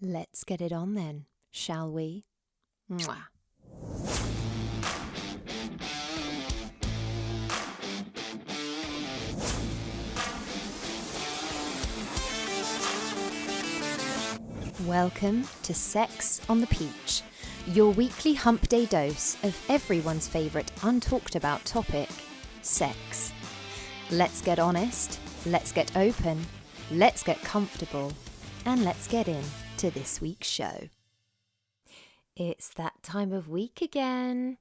Let's get it on then, shall we? Mwah. Welcome to Sex on the Peach, your weekly hump day dose of everyone's favourite untalked about topic, sex. Let's get honest, let's get open, let's get comfortable, and let's get into this week's show. It's that time of week again.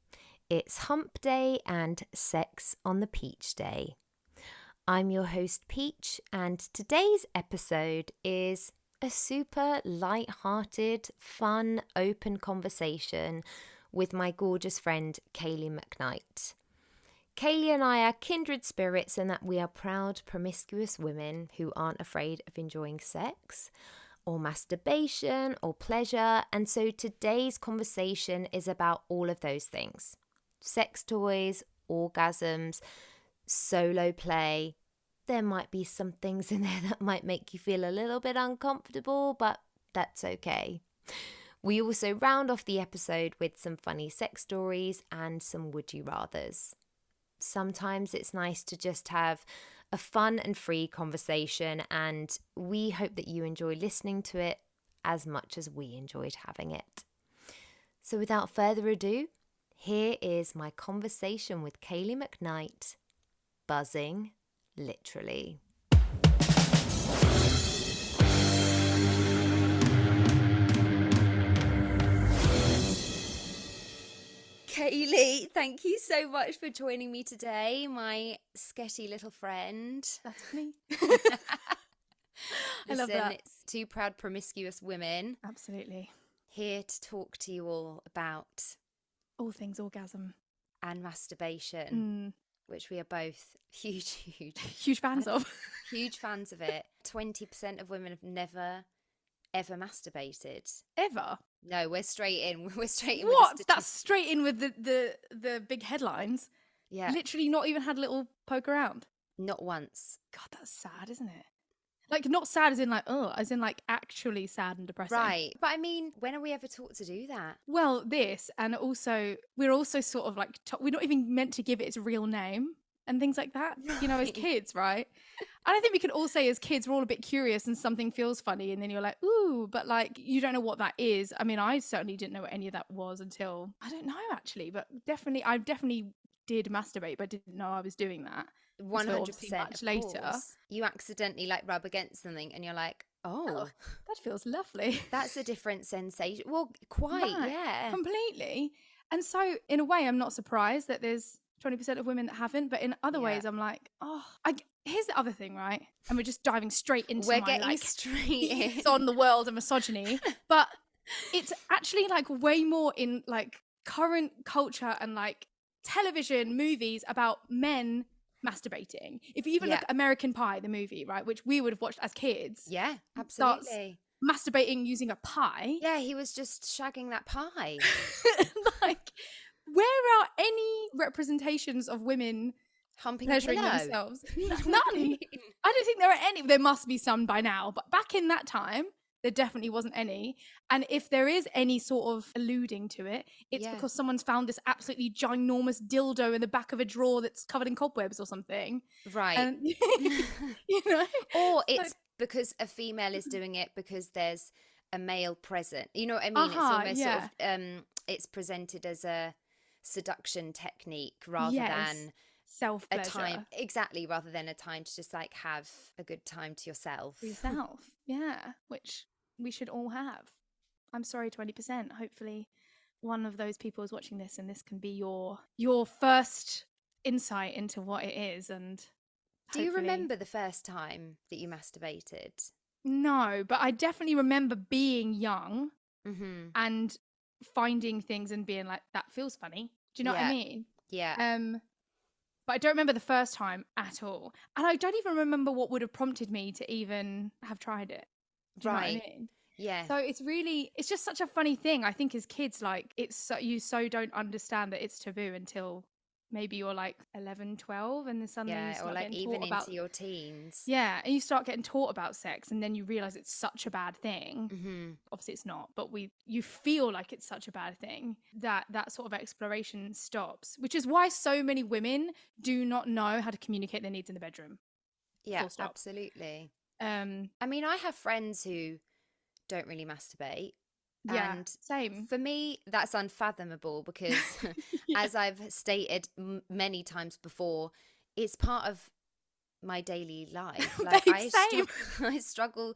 It's hump day and sex on the peach day. I'm your host Peach, and today's episode is a super light-hearted, fun, open conversation with my gorgeous friend Kayleigh McKnight. Kayleigh and I are kindred spirits in that we are proud, promiscuous women who aren't afraid of enjoying sex or masturbation or pleasure, and so today's conversation is about all of those things. Sex toys, orgasms, solo play. There might be some things in there that might make you feel a little bit uncomfortable, but that's okay. We also round off the episode with some funny sex stories and some would you rathers. Sometimes it's nice to just have a fun and free conversation, and we hope that you enjoy listening to it as much as we enjoyed having it. So without further ado, here is my conversation with Kayleigh McKnight, buzzing literally. Kayleigh, thank you so much for joining me today, my sketty little friend. That's me. I love that. It's two proud promiscuous women Absolutely. here to talk to you all about All things orgasm. and masturbation, which we are both huge Huge fans of. huge fans of it. 20% of women have never ever masturbated. Ever? No, we're straight in. We're straight in. What? With That's straight in with the big headlines. Yeah. Literally not even had a little poke around. Not once. God, that's sad, isn't it? Like, not sad as in like, oh, as in like actually sad and depressing. Right. But I mean, when are we ever taught to do that? Well, this, and also, we're also sort of like, we're not even meant to give it its real name and things like that, you know, as Right. kids, right? And I think we can all say as kids, we're all a bit curious and something feels funny and then you're like, ooh, but like, you don't know what that is. I mean, I certainly didn't know what any of that was until, I don't know actually, but I definitely did masturbate, but didn't know I was doing that. 100% much later. Course. You accidentally like rub against something and you're like, oh, that feels lovely. that's a different sensation. Well, quite, Right, yeah. completely. And so in a way, I'm not surprised that there's 20% of women that haven't, but in other ways, I'm like, oh, here's the other thing, right? And we're just diving straight into We're my getting like straight in. it's on the world of misogyny, but it's actually like way more in like current culture and like television movies about men masturbating. If you even look at American Pie, the movie, right, which we would have watched as kids. Yeah, absolutely. Masturbating using a pie. Yeah, he was just shagging that pie. Like, where are any representations of women Humping pleasuring a pillow. themselves? None. I don't think there are any. There must be some by now, but back in that time, there definitely wasn't any. And if there is any sort of alluding to it, it's because someone's found this absolutely ginormous dildo in the back of a drawer that's covered in cobwebs or something. Right. And, you know? Or it's because a female is doing it because there's a male present. You know what I mean? It's almost sort of, it's presented as a seduction technique rather than self-pleasure. a time. Exactly, rather than a time to just like have a good time to yourself. For yourself. Yeah, which we should all have. I'm sorry, 20%. Hopefully one of those people is watching this and this can be your first insight into what it is. And do you remember the first time that you masturbated? No, but I definitely remember being young and finding things and being like, that feels funny. Do you know what I mean? Yeah. But I don't remember the first time at all. And I don't even remember what would have prompted me to even have tried it. Do you know what I mean? Yeah. So it's just such a funny thing. I think as kids, like you so don't understand that it's taboo until maybe you're like 11, 12, and then suddenly you Yeah, or start like getting even taught about into your teens. yeah, and you start getting taught about sex, and then you realize it's such a bad thing. Mm-hmm. Obviously it's not, but you feel like it's such a bad thing that that sort of exploration stops, which is why so many women do not know how to communicate their needs in the bedroom. Yeah, Full stop. absolutely. Um, I mean, I have friends who don't really masturbate. yeah, And same. for me, that's unfathomable because, Yeah. as I've stated many times before, it's part of my daily life. Like Babe, same. I struggle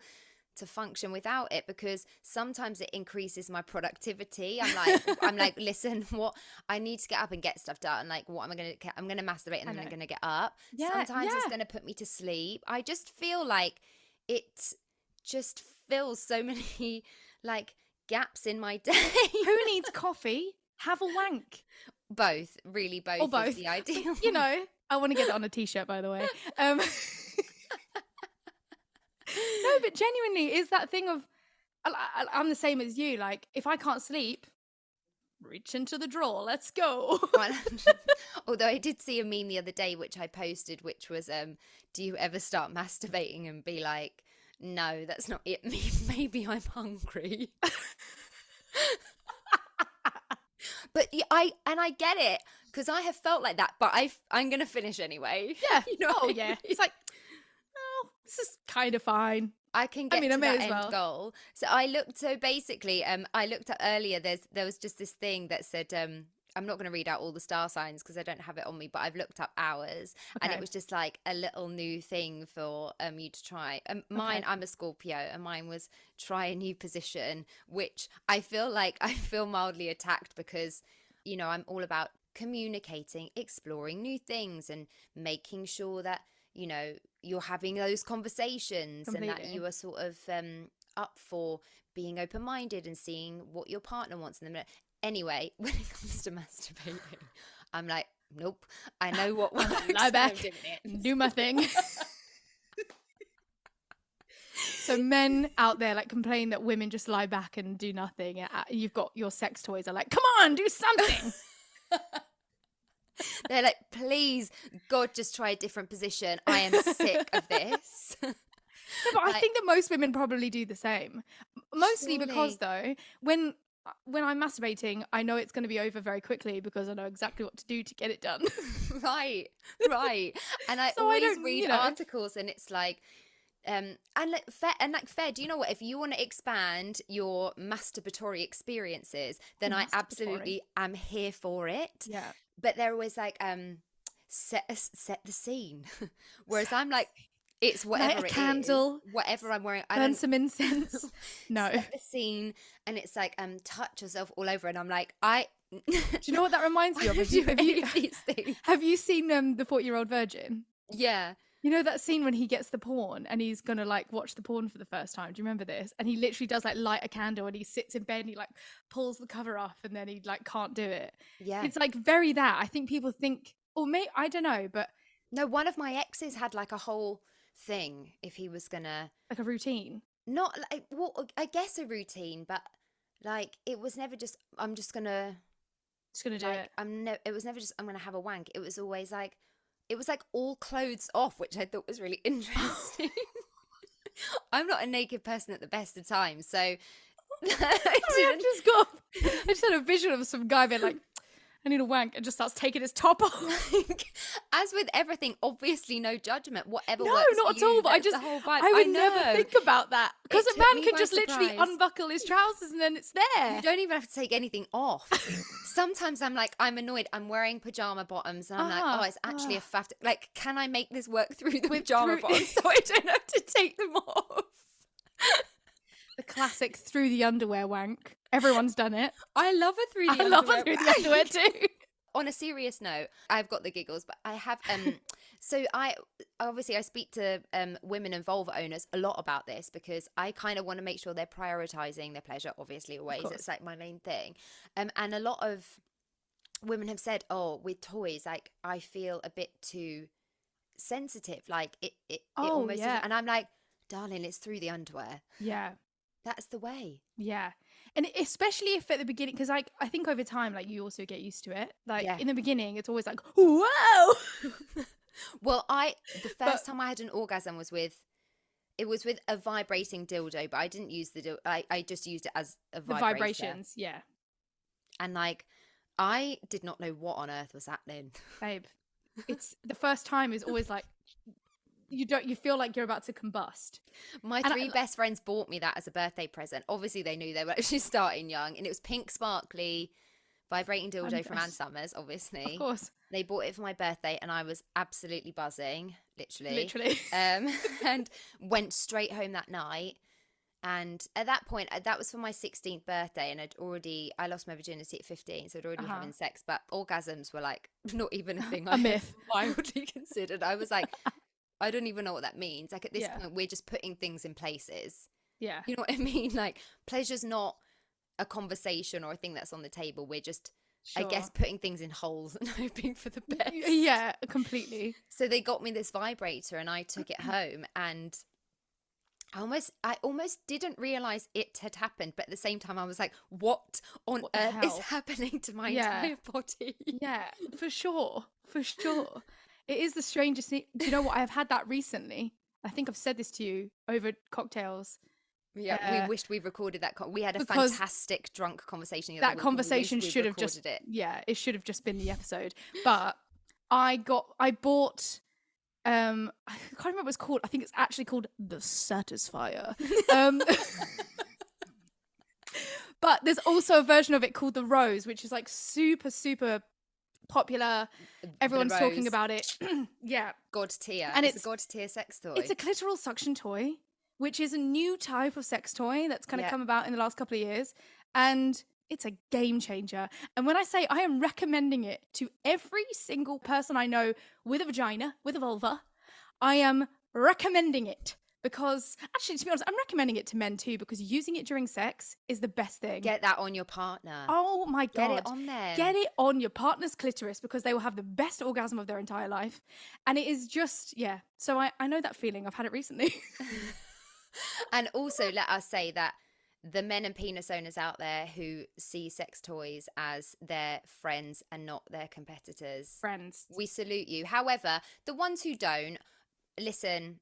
to function without it because sometimes it increases my productivity. I'm like, listen, what I need to get up and get stuff done. Like, what am I gonna? I'm gonna masturbate and then I'm gonna get up. Yeah, Sometimes it's yeah. gonna put me to sleep. I just feel like it just fills so many like gaps in my day. Who needs coffee? Have a wank. Both, really, both, Or both. is the ideal. You know, I want to get it on a t-shirt, by the way. No, but genuinely, is that thing of I'm the same as you. Like, if I can't sleep, reach into the drawer. Let's go. 100. Although I did see a meme the other day, which I posted, which was, do you ever start masturbating and be like, no, that's not it. Maybe I'm hungry. But yeah, I get it because I have felt like that, but I'm gonna finish anyway. Yeah. You know Oh, yeah. It's like, oh, this is kind of fine. I can get I to may that as end well. goal. So basically, I looked at earlier. There was just this thing that said, I'm not going to read out all the star signs because I don't have it on me, but I've looked up ours, and it Okay. was just like a little new thing for you to try. Mine, Okay. I'm a Scorpio, and mine was try a new position, which I feel like I feel mildly attacked because, you know, I'm all about communicating, exploring new things, and making sure that, you know, you're having those conversations and that Completely. you are sort of up for being open-minded and seeing what your partner wants in the minute. Anyway, when it comes to masturbating, I'm like, nope, I know what works. Lie back, I'm doing it. do my thing. So men out there like complain that women just lie back and do nothing. You've got your sex toys are like, come on, do something. They're like, please, God, just try a different position. I am sick of this. No, but I think that most women probably do the same. Mostly because, though, when I'm masturbating, I know it's going to be over very quickly because I know exactly what to do to get it done. Right. And I So always don't, read articles, and it's like, and fair. Do you know what? If you want to expand your masturbatory experiences, then I absolutely am here for it. Yeah. But they're always like, set the scene, whereas I'm like, it's whatever Light a candle, is, whatever I'm wearing. burn some incense. No. Set the scene, and it's like, touch yourself all over, and I'm like, Do you know what that reminds me of? Have you seen the 40-Year-Old Virgin? Yeah. You know that scene when he gets the porn and he's gonna like watch the porn for the first time? Do you remember this? And he literally does like light a candle and he sits in bed and he like pulls the cover off and then he like can't do it. Yeah. It's like very that. I think people think, or maybe, I don't know, but no, one of my exes had like a whole thing if he was gonna, like a routine. not like, well, I guess a routine, but like it was never just I'm just gonna do like, it. It was never just I'm gonna have a wank. It was always like, it was like all clothes off, which I thought was really interesting. I'm not a naked person at the best of times, so I just had a vision of some guy being like, I need a wank, and just starts taking his top off. Like, as with everything, obviously no judgment, whatever No, works not for at you, all. But I that's the whole vibe. I would know. never think about that because It a took man me can by just literally surprise. unbuckle his trousers and then it's there. You don't even have to take anything off. Sometimes I'm like, I'm annoyed. I'm wearing pajama bottoms, and I'm like, oh, it's actually a faff. Like, can I make this work through the pajama bottoms so I don't have to take them off? The classic through the underwear wank. Everyone's done it. I love a through the I love a through the underwear too. On a serious note, I've got the giggles, but I have so I speak to women and vulva owners a lot about this because I kind of want to make sure they're prioritizing their pleasure, obviously, always. It's like my main thing. And a lot of women have said, oh, with toys, like I feel a bit too sensitive, like it almost yeah. and I'm like, darling, it's through the underwear. Yeah. That's the way. Yeah. And especially if at the beginning, because like I think over time, like you also get used to it. Like in the beginning, it's always like, whoa. Well, the But first time I had an orgasm was with a vibrating dildo, but I didn't use the dildo. I just used it as a the vibrator. vibrations, yeah. And like, I did not know what on earth was happening. Babe, it's the first time is always like, you feel like you're about to combust. My three best friends bought me that as a birthday present. Obviously, they knew they were actually starting young, and it was pink, sparkly, vibrating dildo from Ann Summers. Obviously, of course, they bought it for my birthday, and I was absolutely buzzing, literally, and went straight home that night. And at that point, that was for my 16th birthday, and I lost my virginity at 15, so I'd already having sex, but orgasms were like not even a thing. A myth. Mildly considered. I was like, I don't even know what that means. Like at this point, we're just putting things in places. Yeah. You know what I mean? Like pleasure's not a conversation or a thing that's on the table. We're just, I guess, putting things in holes and hoping for the best. Yeah, completely. So they got me this vibrator and I took it home, and I almost didn't realize it had happened, but at the same time I was like, what on earth is happening to my entire body? Yeah, for sure. It is the strangest thing. Do you know what? I've had that recently. I think I've said this to you over cocktails. Yeah, we wished we recorded that. We had a fantastic drunk conversation the other week. That conversation should have just it should have just been the episode. But I bought I can't remember what it's called. I think it's actually called the Satisfier. But there's also a version of it called the Rose, which is like super, super popular. Everyone's talking about it. Yeah. God tier. And it's a God tier sex toy. It's a clitoral suction toy, which is a new type of sex toy that's kind of come about in the last couple of years. And it's a game changer. And when I say I am recommending it to every single person I know with a vagina, with a vulva, I am recommending it. Because actually, to be honest, I'm recommending it to men too, because using it during sex is the best thing. Get that on your partner. Oh my God. Get it on them. Get it on your partner's clitoris, because they will have the best orgasm of their entire life. And it is just, yeah. So I know that feeling. I've had it recently. And also let us say that the men and penis owners out there who see sex toys as their friends and not their competitors. Friends. We salute you. However, the ones who don't, listen,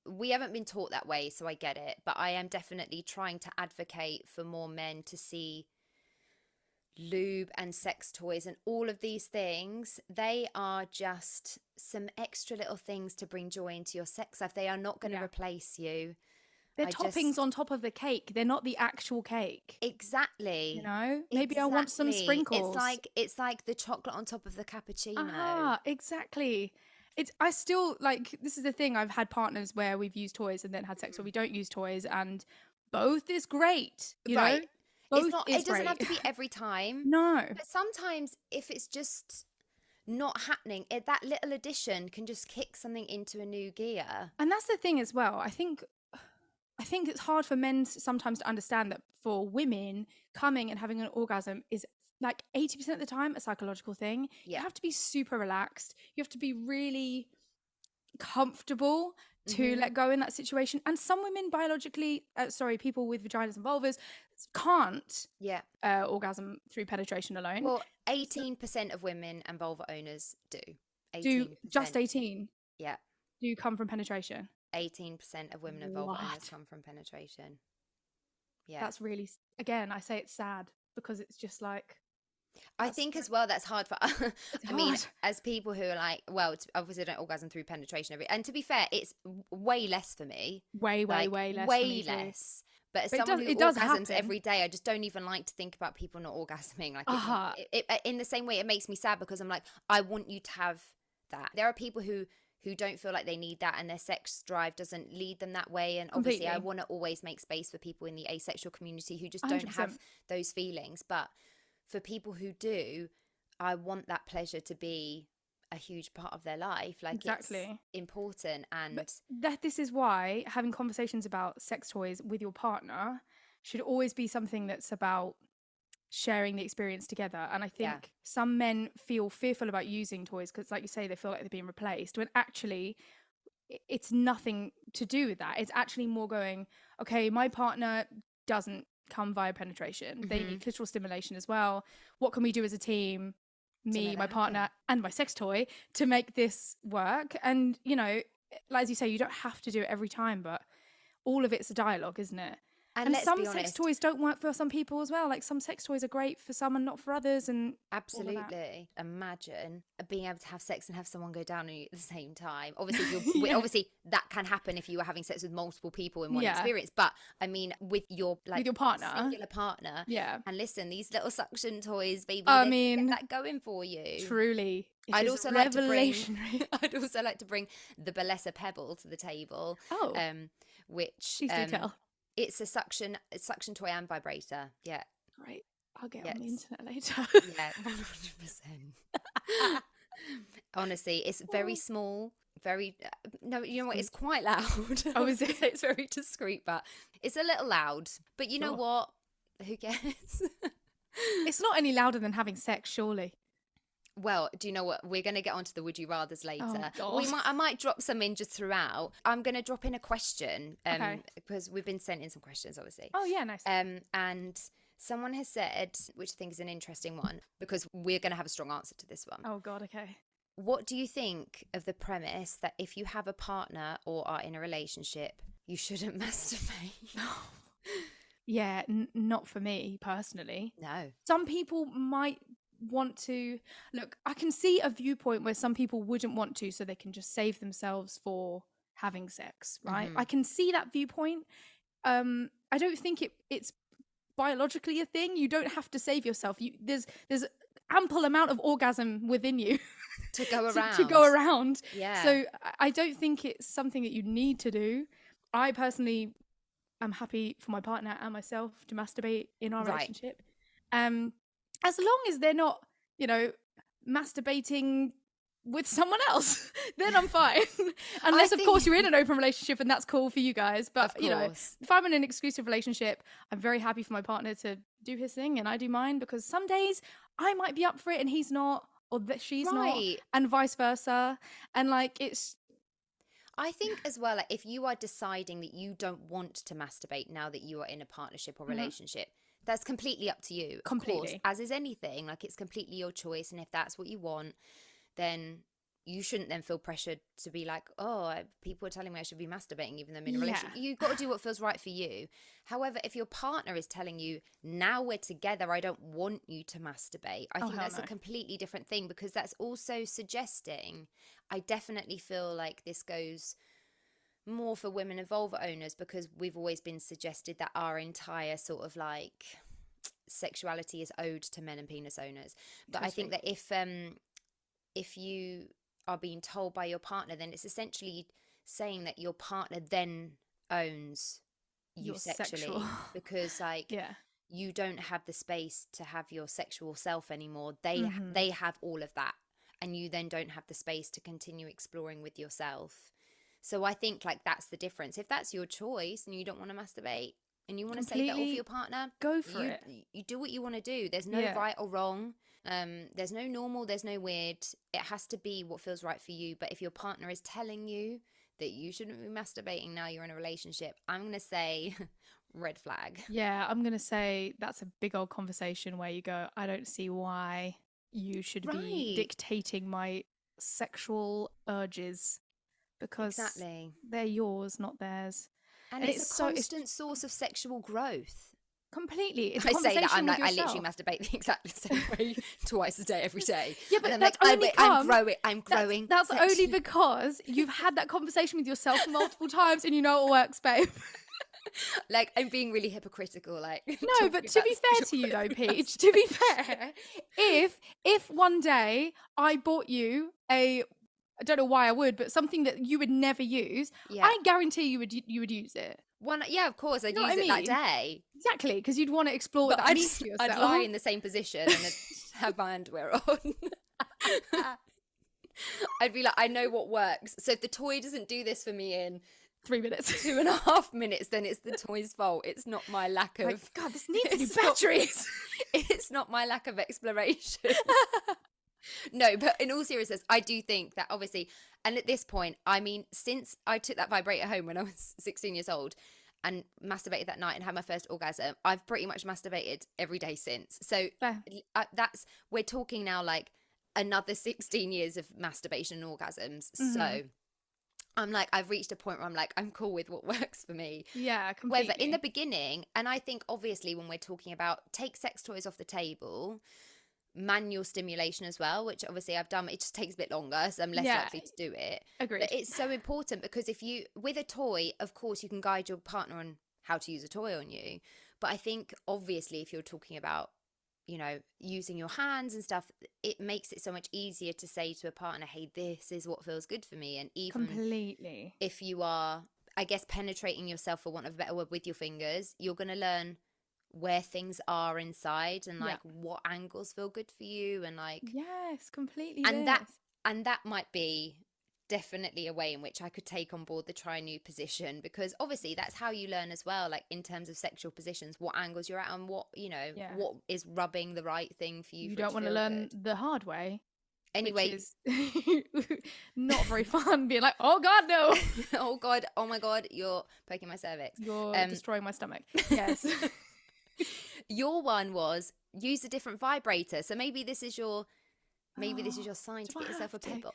we haven't been taught that way, so I get it. But I am definitely trying to advocate for more men to see lube and sex toys and all of these things. They are just some extra little things to bring joy into your sex life. They are not going to replace you. They're toppings on top of the cake. They're not the actual cake. Exactly. You know? Maybe I want some sprinkles. It's like the chocolate on top of the cappuccino. Ah, exactly. I still, like, this is the thing. I've had partners where we've used toys and then had sex where we don't use toys, and both is great. You know? Both it doesn't have to be every time. No. But sometimes if it's just not happening, that little addition can just kick something into a new gear. And that's the thing as well. I think it's hard for men sometimes to understand that for women, coming and having an orgasm is like 80% of the time a psychological thing. You have to be super relaxed. You have to be really comfortable to let go in that situation. And some women biologically, people with vaginas and vulvas can't orgasm through penetration alone. Well, 18% of women and vulva owners do. 18%. Do just 18? Yeah. Do come from penetration? 18% of women and vulva owners come from penetration. Yeah. That's really, again, I say it's sad because it's just like, I think as well that's hard for I mean, as people who are like, well, obviously don't orgasm through penetration and to be fair, it's way less for me. Way less. Way less. But as someone who orgasms every day, I just don't even like to think about people not orgasming. Like in the same way, it makes me sad because I'm like, I want you to have that. There are people who don't feel like they need that, and their sex drive doesn't lead them that way. And obviously I want to always make space for people in the asexual community who just don't 100%. Have those feelings. But for people who do, I want that pleasure to be a huge part of their life. Like, exactly. It's important. And this is why having conversations about sex toys with your partner should always be something that's about sharing the experience together. And I think some men feel fearful about using toys because, like you say, they feel like they're being replaced, when actually it's nothing to do with that. It's actually more going, okay, my partner doesn't come via penetration. They need clitoral stimulation as well. What can we do as a team, me, my partner, and my sex toy, to make this work? And, you know, like as you say, you don't have to do it every time, but all of it's a dialogue, isn't it? And some sex toys don't work for some people as well. Like some sex toys are great for some and not for others. And absolutely. Imagine being able to have sex and have someone go down on you at the same time. Obviously, obviously that can happen if you were having sex with multiple people in one experience. But I mean, with your partner, singular partner. Yeah. And listen, these little suction toys, baby, I mean, get that going for you. Truly. I'd also like to bring the Bellessa Pebble to the table. Oh. Which please do tell. It's a suction toy and vibrator. Yeah. Great. I'll get on the internet later. Yeah, 100%. Honestly, it's very small. Very no, you know what? It's quite loud. Oh, is it? It's very discreet, but it's a little loud. But you know what? Who cares? It's not any louder than having sex, surely. Well, do you know what? We're going to get onto the would you rathers later. Oh, I might drop some in just throughout. I'm going to drop in a question because we've been sent in some questions, obviously. Oh, yeah, nice. And someone has said, which I think is an interesting one, because we're going to have a strong answer to this one. Oh, God, okay. What do you think of the premise that if you have a partner or are in a relationship, you shouldn't masturbate? Yeah, not for me, personally. No. Some people might want to. Look, I can see a viewpoint where some people wouldn't want to, so they can just save themselves for having sex, right? I can see that viewpoint. I don't think it's biologically a thing. You don't have to save yourself. There's ample amount of orgasm within you to go around. to go around. Yeah. So I don't think it's something that you need to do. I personally am happy for my partner and myself to masturbate in our relationship. As long as they're not, you know, masturbating with someone else, then I'm fine. Unless, of course, you're in an open relationship and that's cool for you guys. But, you know, if I'm in an exclusive relationship, I'm very happy for my partner to do his thing and I do mine, because some days I might be up for it and he's not, or that she's not, and vice versa. And like, I think as well, like, if you are deciding that you don't want to masturbate now that you are in a partnership or relationship, that's completely up to you. Completely. Of course, as is anything, like it's completely your choice. And if that's what you want, then you shouldn't then feel pressured to be like, people are telling me I should be masturbating even though I'm in a relationship. You've got to do what feels right for you. However, if your partner is telling you, now we're together, I don't want you to masturbate, I think that's a completely different thing, because that's also suggesting, I definitely feel like this goes more for women and vulva owners, because we've always been suggested that our entire sort of like sexuality is owed to men and penis owners. But I think that if you are being told by your partner, then it's essentially saying that your partner then owns you sexually because like you don't have the space to have your sexual self anymore. They have all of that, and you then don't have the space to continue exploring with yourself. So I think like that's the difference. If that's your choice and you don't want to masturbate and you want to say that all for your partner, go for it. You do what you want to do. There's no right or wrong. There's no normal, there's no weird. It has to be what feels right for you. But if your partner is telling you that you shouldn't be masturbating now you're in a relationship, I'm going to say red flag. Yeah, I'm going to say that's a big old conversation where you go, I don't see why you should be dictating my sexual urges, because they're yours, not theirs. And it's a constant source of sexual growth. Completely. It's I say that I'm like, I literally masturbate the exact same way twice a day, every day. Yeah, but that's like, only I'm growing. That's only because you've had that conversation with yourself multiple times and you know it works, babe. Like, I'm being really hypocritical. Like, no, but to be fair to you though, Peach, to be fair, if one day I bought you I don't know why I would, but something that you would never use, I guarantee you would use it. Of course, I'd use it that day. Exactly, because you'd want to explore what that means to yourself. I'd lie in the same position and I'd have my underwear on. I'd be like, I know what works. So if the toy doesn't do this for me in 3 minutes, 2.5 minutes, then it's the toy's fault. It's not my lack of... Like, God, this needs new batteries. It's not my lack of exploration. No, but in all seriousness, I do think that obviously, and at this point, I mean, since I took that vibrator home when I was 16 years old, and masturbated that night and had my first orgasm, I've pretty much masturbated every day since. So we're talking now like another 16 years of masturbation and orgasms. So I'm like, I've reached a point where I'm like, I'm cool with what works for me. Yeah, completely. Whether in the beginning, and I think obviously when we're talking about take sex toys off the table, manual stimulation as well, which obviously I've done, it just takes a bit longer, so I'm less likely to do it. Agreed. But it's so important because if you, with a toy, of course you can guide your partner on how to use a toy on you. But I think obviously if you're talking about, you know, using your hands and stuff, it makes it so much easier to say to a partner, hey, this is what feels good for me. And even completely, if you are, I guess, penetrating yourself, for want of a better word, with your fingers, you're going to learn where things are inside and like what angles feel good for you, and like yes, completely. And that might be definitely a way in which I could take on board the try new position, because obviously that's how you learn as well, like in terms of sexual positions, what angles you're at and what, you know, what is rubbing the right thing for you. You don't want to learn the hard way. Anyway, which is not very fun being like, oh God, no. Oh God, oh my God, you're poking my cervix. You're destroying my stomach. Yes. Your one was use a different vibrator. So maybe this is your sign to get yourself a pebble.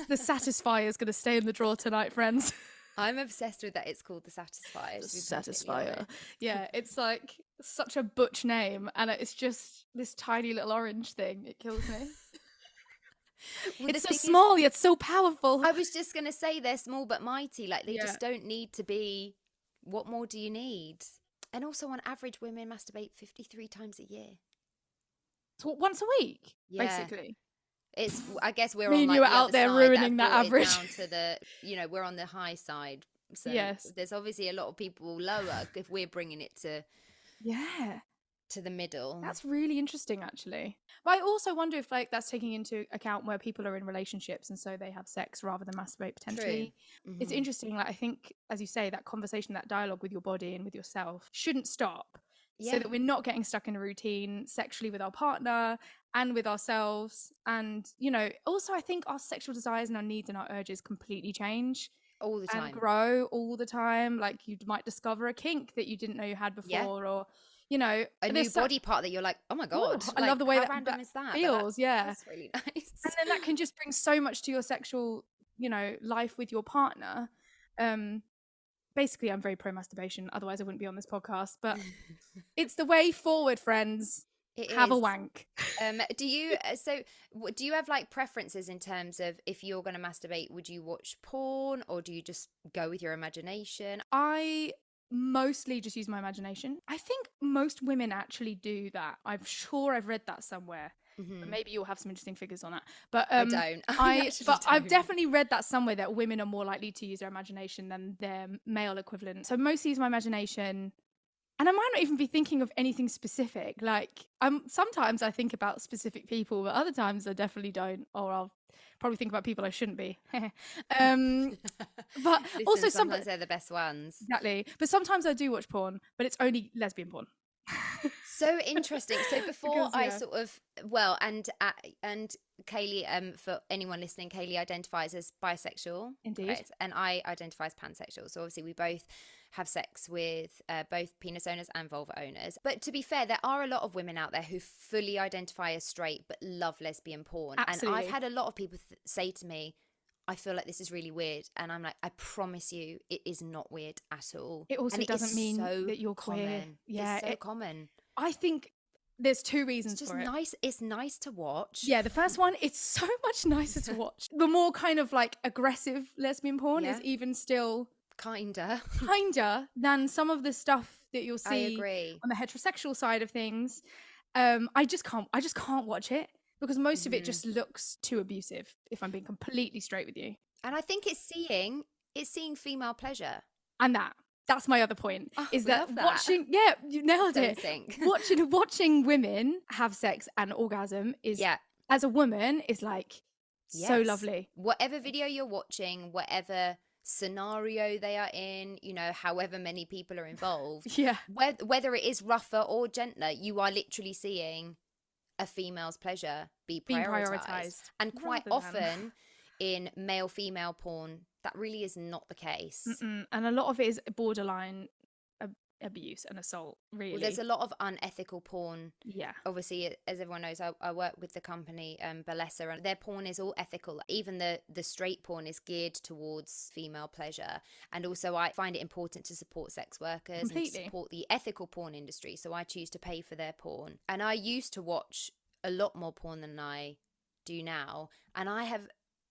The Satisfier is going to stay in the drawer tonight, friends. I'm obsessed with that. It's called the Satisfier. Satisfier. Yeah, it's like such a butch name, and it's just this tiny little orange thing. It kills me. Well, it's so small yet so powerful. I was just going to say they're small but mighty. Like they just don't need to be. What more do you need? And also on average, women masturbate 53 times a year. So once a week, basically. It's, I guess we're Me on and like you are out there ruining that average. Down to the, you know, we're on the high side. So there's obviously a lot of people lower if we're bringing it to to the middle. That's really interesting, actually. But I also wonder if like that's taking into account where people are in relationships and so they have sex rather than masturbate potentially. It's interesting. Like I think, as you say, that conversation, that dialogue with your body and with yourself shouldn't stop. So that we're not getting stuck in a routine sexually with our partner and with ourselves. And, you know, also I think our sexual desires and our needs and our urges completely change. All the time. And grow all the time. Like you might discover a kink that you didn't know you had before or, you know. A new body part that you're like, oh my God. I love the way that random is that feels. That's really nice. And then that can just bring so much to your sexual, you know, life with your partner. Basically, I'm very pro masturbation. Otherwise, I wouldn't be on this podcast. But it's the way forward, friends. Have a wank. Do you have like preferences in terms of if you're going to masturbate? Would you watch porn or do you just go with your imagination? I mostly just use my imagination. I think most women actually do that. I'm sure I've read that somewhere. But maybe you'll have some interesting figures on that. But I don't. I've definitely read that somewhere, that women are more likely to use their imagination than their male equivalent. So mostly use my imagination. And I might not even be thinking of anything specific. Like sometimes I think about specific people, but other times I definitely don't. Or I'll probably think about people I shouldn't be. But listen, also sometimes they're the best ones. Exactly. But sometimes I do watch porn, but it's only lesbian porn. So interesting. So before I sort of, well, and Kayleigh, for anyone listening, Kayleigh identifies as bisexual. Indeed. Correct? And I identify as pansexual. So obviously we both have sex with both penis owners and vulva owners. But to be fair, there are a lot of women out there who fully identify as straight but love lesbian porn. Absolutely. And I've had a lot of people say to me, I feel like this is really weird. And I'm like, I promise you, it is not weird at all. It also doesn't mean that you're queer. Common. Yeah, it's so common. I think there's two reasons it's just for it. Nice. It's nice to watch. Yeah, the first one, it's so much nicer to watch. The more kind of like aggressive lesbian porn is even still kinder than some of the stuff that you'll see on the heterosexual side of things. I just can't watch it because most of it just looks too abusive, if I'm being completely straight with you. And I think it's seeing female pleasure. And that's my other point, is that watching, you nailed it. Watching women have sex and orgasm is, as a woman, is like so lovely. Whatever video you're watching, whatever scenario they are in, you know, however many people are involved, whether it is rougher or gentler, you are literally seeing a female's pleasure be prioritized. And quite often in male-female porn, that really is not the case. And a lot of it is borderline abuse and assault, really. Well, there's a lot of unethical porn. Yeah. Obviously, as everyone knows, I work with the company Bellessa, and their porn is all ethical. Even the straight porn is geared towards female pleasure. And also, I find it important to support sex workers and to support the ethical porn industry. So I choose to pay for their porn. And I used to watch a lot more porn than I do now. And I have,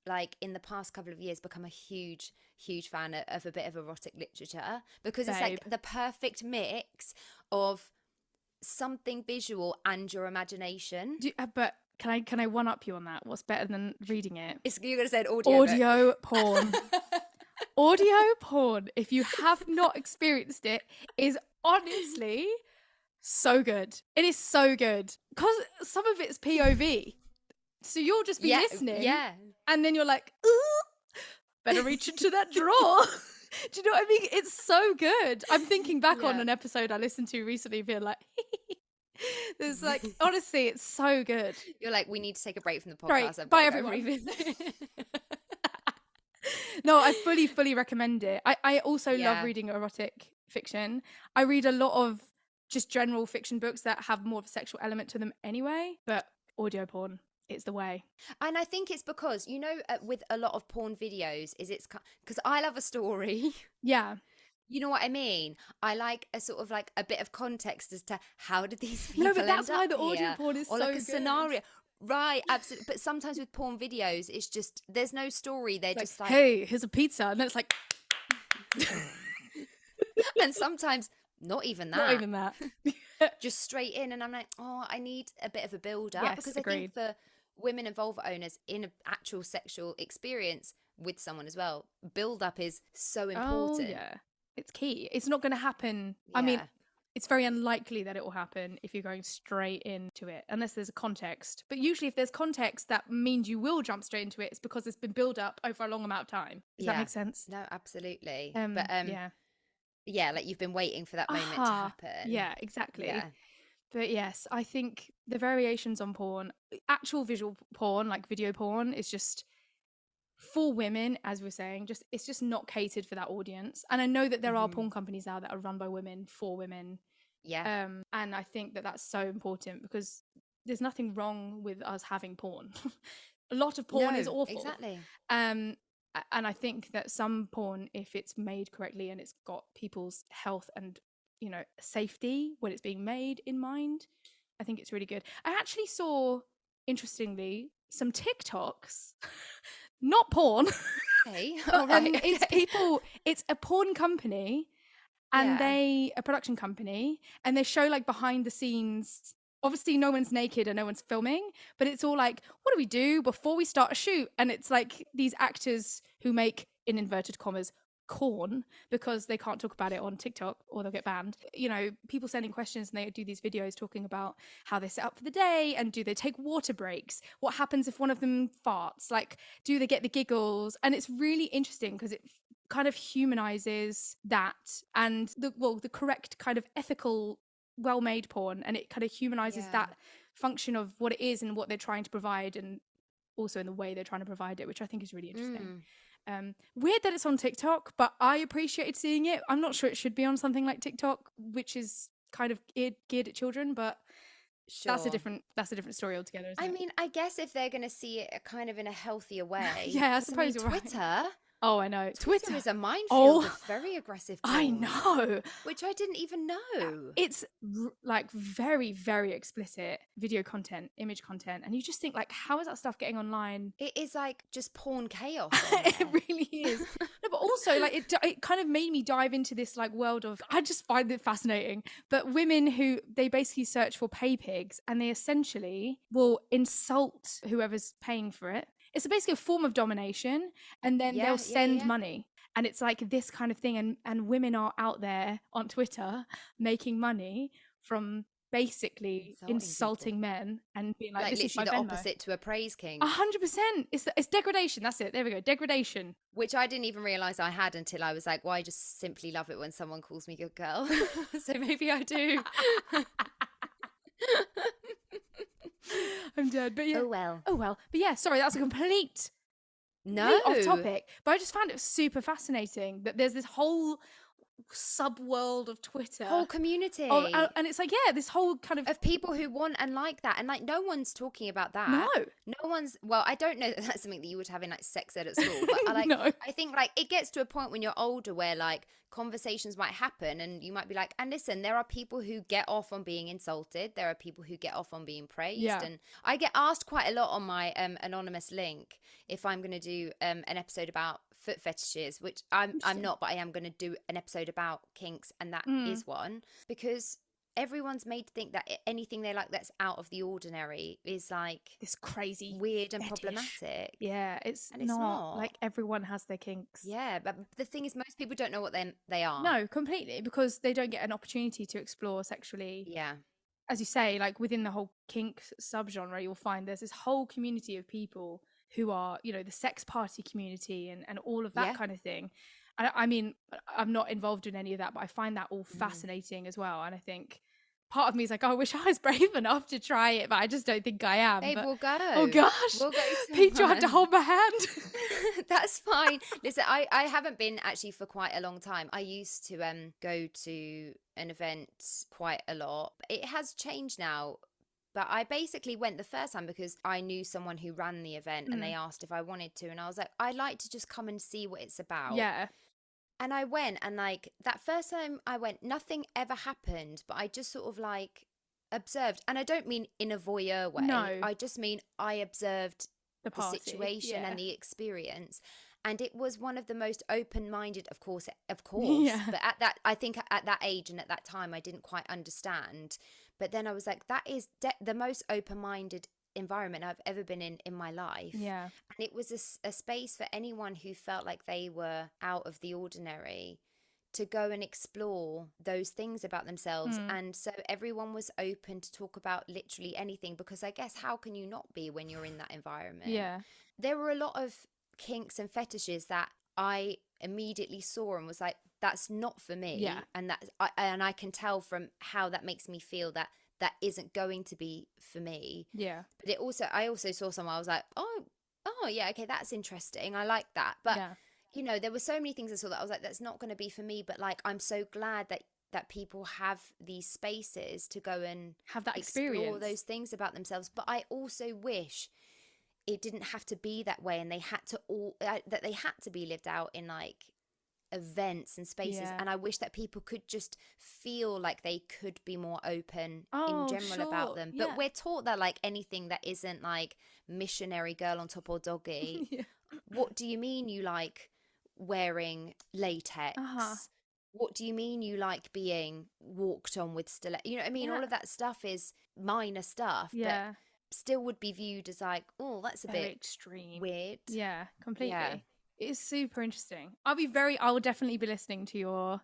like, in the past couple of years, become a huge fan of a bit of erotic literature, because it's like the perfect mix of something visual and your imagination. But can I one up you on that? What's better than reading it? You're gonna say an audio porn. Audio porn, if you have not experienced it, is honestly so good. It is so good, because some of it's POV. So you'll just be listening, and then you're like, ooh, better reach into that drawer. Do you know what I mean? It's so good. I'm thinking back on an episode I listened to recently, being like, there's like, honestly, it's so good. You're like, we need to take a break from the podcast. Right, bye everyone. No, I fully recommend it. I also love reading erotic fiction. I read a lot of just general fiction books that have more of a sexual element to them anyway, but audio porn, it's the way. And I think it's because, you know, with a lot of porn videos, it's because I love a story. Yeah. You know what I mean? I like a sort of like a bit of context as to how did these people No, but that's why the audio porn is or so like a good. Scenario. Right, absolutely. But sometimes with porn videos, it's just, there's no story. They're just like, hey, here's a pizza. And then it's like... and sometimes not even that. Not even that. Just straight in. And I'm like, oh, I need a bit of a build-up. Yes, because agreed. I think for women and vulva owners in an actual sexual experience with someone as well, build-up is so important. Oh, yeah. It's key. It's not going to happen. Yeah. I mean, it's very unlikely that it will happen if you're going straight into it, unless there's a context. But usually if there's context, that means you will jump straight into it. It's because it's been built up over a long amount of time. Does that make sense? No, absolutely. Yeah, like you've been waiting for that moment to happen. Yeah, exactly. Yeah. But yes, I think the variations on porn, actual visual porn, like video porn, is just for women, as we're saying, it's just not catered for that audience. And I know that there are porn companies now that are run by women for women. Yeah. And I think that that's so important, because there's nothing wrong with us having porn. A lot of porn is awful. Exactly. And I think that some porn, if it's made correctly and it's got people's health and, you know, safety when it's being made in mind, I think it's really good. I actually saw, interestingly, some TikToks. Not porn. Okay. It's a porn company, and a production company, and they show like behind the scenes. Obviously no one's naked and no one's filming, but it's all like, what do we do before we start a shoot? And it's like these actors who make, in inverted commas, corn, because they can't talk about it on TikTok or they'll get banned. You know, people sending questions, and they do these videos talking about how they set up for the day, and do they take water breaks? What happens if one of them farts? Like, do they get the giggles? And it's really interesting because it kind of humanizes that, and the correct kind of ethical, well-made porn, and it kind of humanizes that function of what it is and what they're trying to provide, and also in the way they're trying to provide it, which I think is really interesting. Weird that it's on TikTok, but I appreciated seeing it. I'm not sure it should be on something like TikTok, which is kind of geared at children, but sure, that's a different story altogether, isn't it? I mean, I guess if they're going to see it kind of in a healthier way. Yeah, I suppose you're right. Twitter. Oh, I know. Twitter is a minefield of very aggressive porn. I know. Which I didn't even know. It's like very, very explicit video content, image content. And you just think, like, how is that stuff getting online? It is like just porn chaos. It really is. No, but also, like, it kind of made me dive into this, like, world of, I just find it fascinating. But women who, they basically search for pay pigs, and they essentially will insult whoever's paying for it. It's basically a form of domination, and then they'll send money, and it's like this kind of thing, and women are out there on Twitter making money from basically insulting men and being like this is my the Venmo. Opposite to a praise king. 100%. It's degradation. That's it. There we go. Degradation. Which I didn't even realize I had until I was like, well, I just simply love it when someone calls me good girl. So maybe I do. I'm dead, but yeah. Oh well. But yeah, sorry, that's a complete off topic. But I just found it super fascinating that there's this whole sub-world of Twitter. Whole community. And it's like, yeah, this whole kind of people who want and like that. And like, no one's talking about that. No one's, well, I don't know that that's something that you would have in like sex ed at school, but I think like it gets to a point when you're older where like conversations might happen and you might be like, and listen, there are people who get off on being insulted. There are people who get off on being praised. Yeah. And I get asked quite a lot on my anonymous link if I'm going to do an episode about foot fetishes, which I'm not, but I am going to do an episode about kinks, and that is one, because everyone's made to think that anything they like that's out of the ordinary is like this crazy weird and fetish. Problematic. Yeah, it's not. Like, everyone has their kinks. Yeah, but the thing is, most people don't know what they are. No, completely, because they don't get an opportunity to explore sexually. Yeah. As you say, like within the whole kink subgenre, you'll find there's this whole community of people who are, you know, the sex party community and all of that kind of thing. I mean, I'm not involved in any of that, but I find that all fascinating as well. And I think part of me is like, oh, I wish I was brave enough to try it, but I just don't think I am. Babe, we'll go. Oh gosh, we'll go. Pete, you have to hold my hand. That's fine. Listen, I haven't been actually for quite a long time. I used to go to an event quite a lot. It has changed now. But I basically went the first time because I knew someone who ran the event and they asked if I wanted to. And I was like, I'd like to just come and see what it's about. Yeah. And I went, and like that first time I went, nothing ever happened, but I just sort of like observed. And I don't mean in a voyeur way. No. I just mean I observed the situation yeah. and the experience. And it was one of the most open-minded, of course. Yeah. But at that, I think at that age and at that time, I didn't quite understand. But then I was like, that is the most open-minded environment I've ever been in my life. Yeah. And it was a space for anyone who felt like they were out of the ordinary to go and explore those things about themselves. And so everyone was open to talk about literally anything, because I guess how can you not be when you're in that environment? Yeah. There were a lot of kinks and fetishes that I immediately saw and was like, that's not for me. Yeah. And I can tell from how that makes me feel that isn't going to be for me. Yeah. But I also saw someone, I was like, oh yeah, okay, that's interesting. I like that. But you know, there were so many things I saw that I was like, that's not going to be for me. But like, I'm so glad that people have these spaces to go and have that experience, explore those things about themselves. But I also wish it didn't have to be that way, and they had to be lived out in like events and spaces. And I wish that people could just feel like they could be more open in general about them. But we're taught that like anything that isn't like missionary girl on top or doggy. What do you mean you like wearing latex? What do you mean you like being walked on with stiletto? You know what I mean? All of that stuff is minor stuff. But still would be viewed as like, oh, that's a bit extreme, weird. Yeah, completely. It is super interesting. I will definitely be listening to your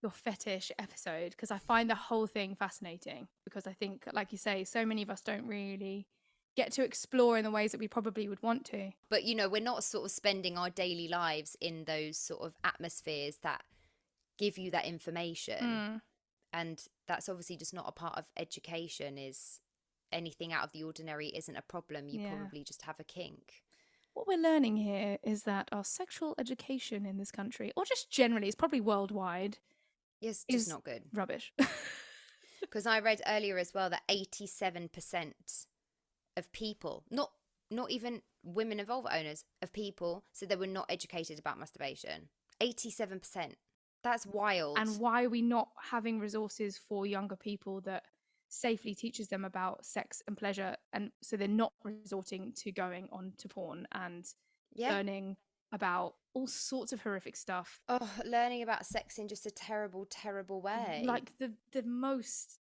fetish episode, because I find the whole thing fascinating, because I think, like you say, so many of us don't really get to explore in the ways that we probably would want to. But you know, we're not sort of spending our daily lives in those sort of atmospheres that give you that information. And that's obviously just not a part of education. Is anything out of the ordinary isn't a problem. You probably just have a kink. What we're learning here is that our sexual education in this country, or just generally, it's probably worldwide, is just not good. Rubbish. Because I read earlier as well that 87% of people, not even women and vulva owners, of people said they were not educated about masturbation. 87%. That's wild. And why are we not having resources for younger people that safely teaches them about sex and pleasure, and so they're not resorting to going on to porn and learning about all sorts of horrific stuff. Oh, learning about sex in just a terrible, terrible way. Like the most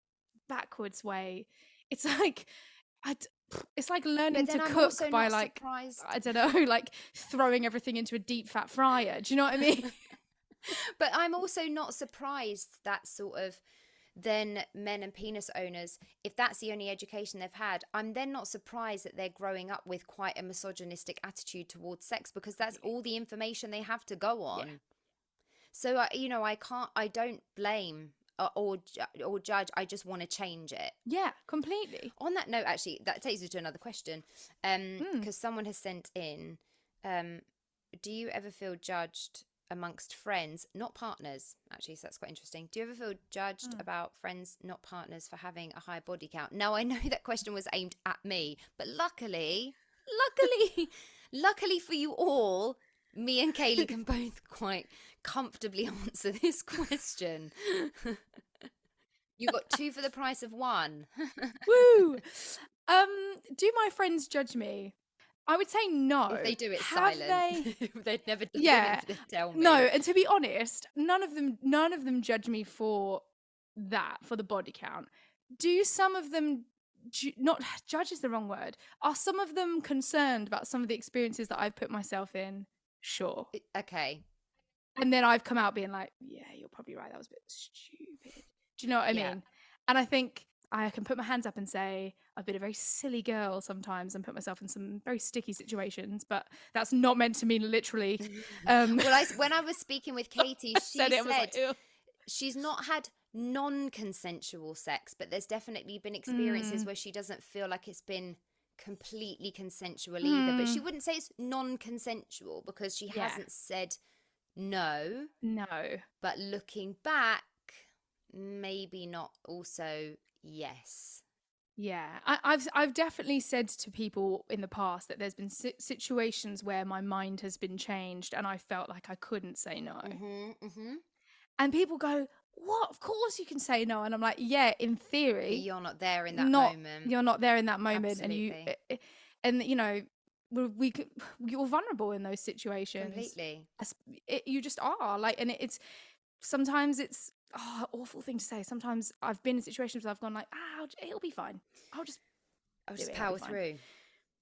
backwards way. It's like it's like learning to cook by like surprised. I don't know, like throwing everything into a deep fat fryer. Do you know what I mean? But I'm also not surprised that sort of then men and penis owners, if that's the only education they've had, I'm then not surprised that they're growing up with quite a misogynistic attitude towards sex, because that's all the information they have to go on. So you know, I don't blame or judge. I just want to change it. Yeah, completely. On that note, actually, that takes us to another question, because someone has sent in, do you ever feel judged amongst friends, not partners, actually, so that's quite interesting. Do you ever feel judged about friends, not partners, for having a high body count? Now, I know that question was aimed at me, but luckily luckily for you all, me and Kayleigh can both quite comfortably answer this question. You got 2 for the price of 1. Woo! Do my friends judge me? I would say no. If they do, it's Have silent. They'd never done Yeah. it, tell me. No, and to be honest, none of them judge me for that, for the body count. Do some of them not judge is the wrong word. Are some of them concerned about some of the experiences that I've put myself in? Sure. Okay. And then I've come out being like, yeah, you're probably right. That was a bit stupid. Do you know what I mean? And I think I can put my hands up and say I've been a very silly girl sometimes and put myself in some very sticky situations, but that's not meant to mean literally. Well, when I was speaking with Katie, she said like, she's not had non-consensual sex, but there's definitely been experiences where she doesn't feel like it's been completely consensual either. But she wouldn't say it's non-consensual because she hasn't said no. But looking back, maybe not also yes. Yeah, I've definitely said to people in the past that there's been situations where my mind has been changed and I felt like I couldn't say no. And people go, what? Of course you can say no. And I'm like, yeah, in theory. But you're not there in that moment. You're not there in that moment. Absolutely. And you know, you're vulnerable in those situations. Completely. You just are. Like, and it's sometimes it's awful thing to say. Sometimes I've been in situations where I've gone like, it'll be fine. I'll just power through.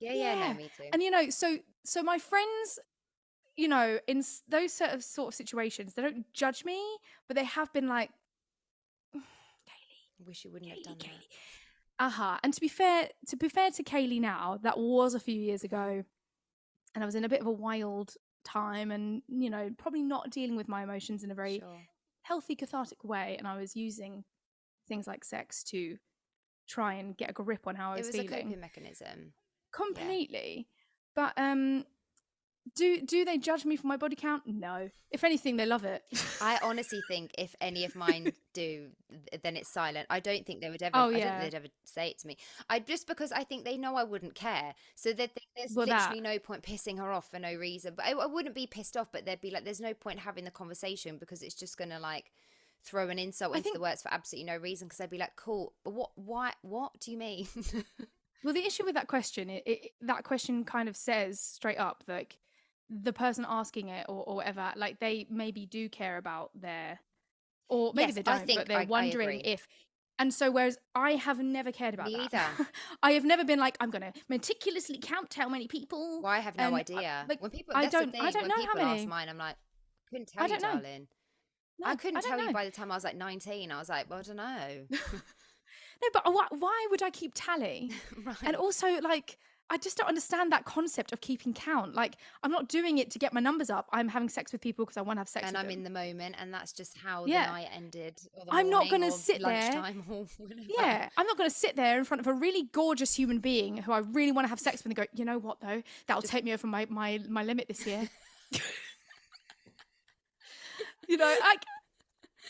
Yeah, no, me too. And you know, so my friends, you know, in those sort of situations, they don't judge me, but they have been like, Kayleigh, wish you wouldn't have done that. And to be fair to Kayleigh now, that was a few years ago, and I was in a bit of a wild time, and you know, probably not dealing with my emotions in a very healthy, cathartic way, and I was using things like sex to try and get a grip on how I was feeling. It was a coping mechanism. Completely. But do they judge me for my body count? No. If anything, they love it. I honestly think if any of mine do, then it's silent. I don't think they would ever. I don't think they'd ever say it to me. Just because I think they know I wouldn't care, so there's literally no point pissing her off for no reason. But I wouldn't be pissed off, but they'd be like, "There's no point having the conversation because it's just gonna like throw an insult into the works for absolutely no reason." Because I'd be like, "Cool, but what? Why? What do you mean?" Well, the issue with that question, that question kind of says straight up, like, the person asking it or whatever, like they maybe do care about their, or maybe they don't, but they're wondering if. And so, whereas I have never cared about that. Either. I have never been like, I'm going to meticulously count how many people. Well, I have no idea. Like, when people, I don't know people how many. ask mine, I'm like, couldn't tell you, darling. No, I couldn't tell you by the time I was like 19. I was like, well, I don't know. No, but why would I keep tally? Right. And also, like, I just don't understand that concept of keeping count. Like, I'm not doing it to get my numbers up. I'm having sex with people because I want to have sex with them. And I'm in the moment, and that's just how the night ended. Or the I'm not going to sit there. Or whenever. Yeah, I'm not going to sit there in front of a really gorgeous human being who I really want to have sex with and go, you know what, though? That'll take me over my limit this year. You know,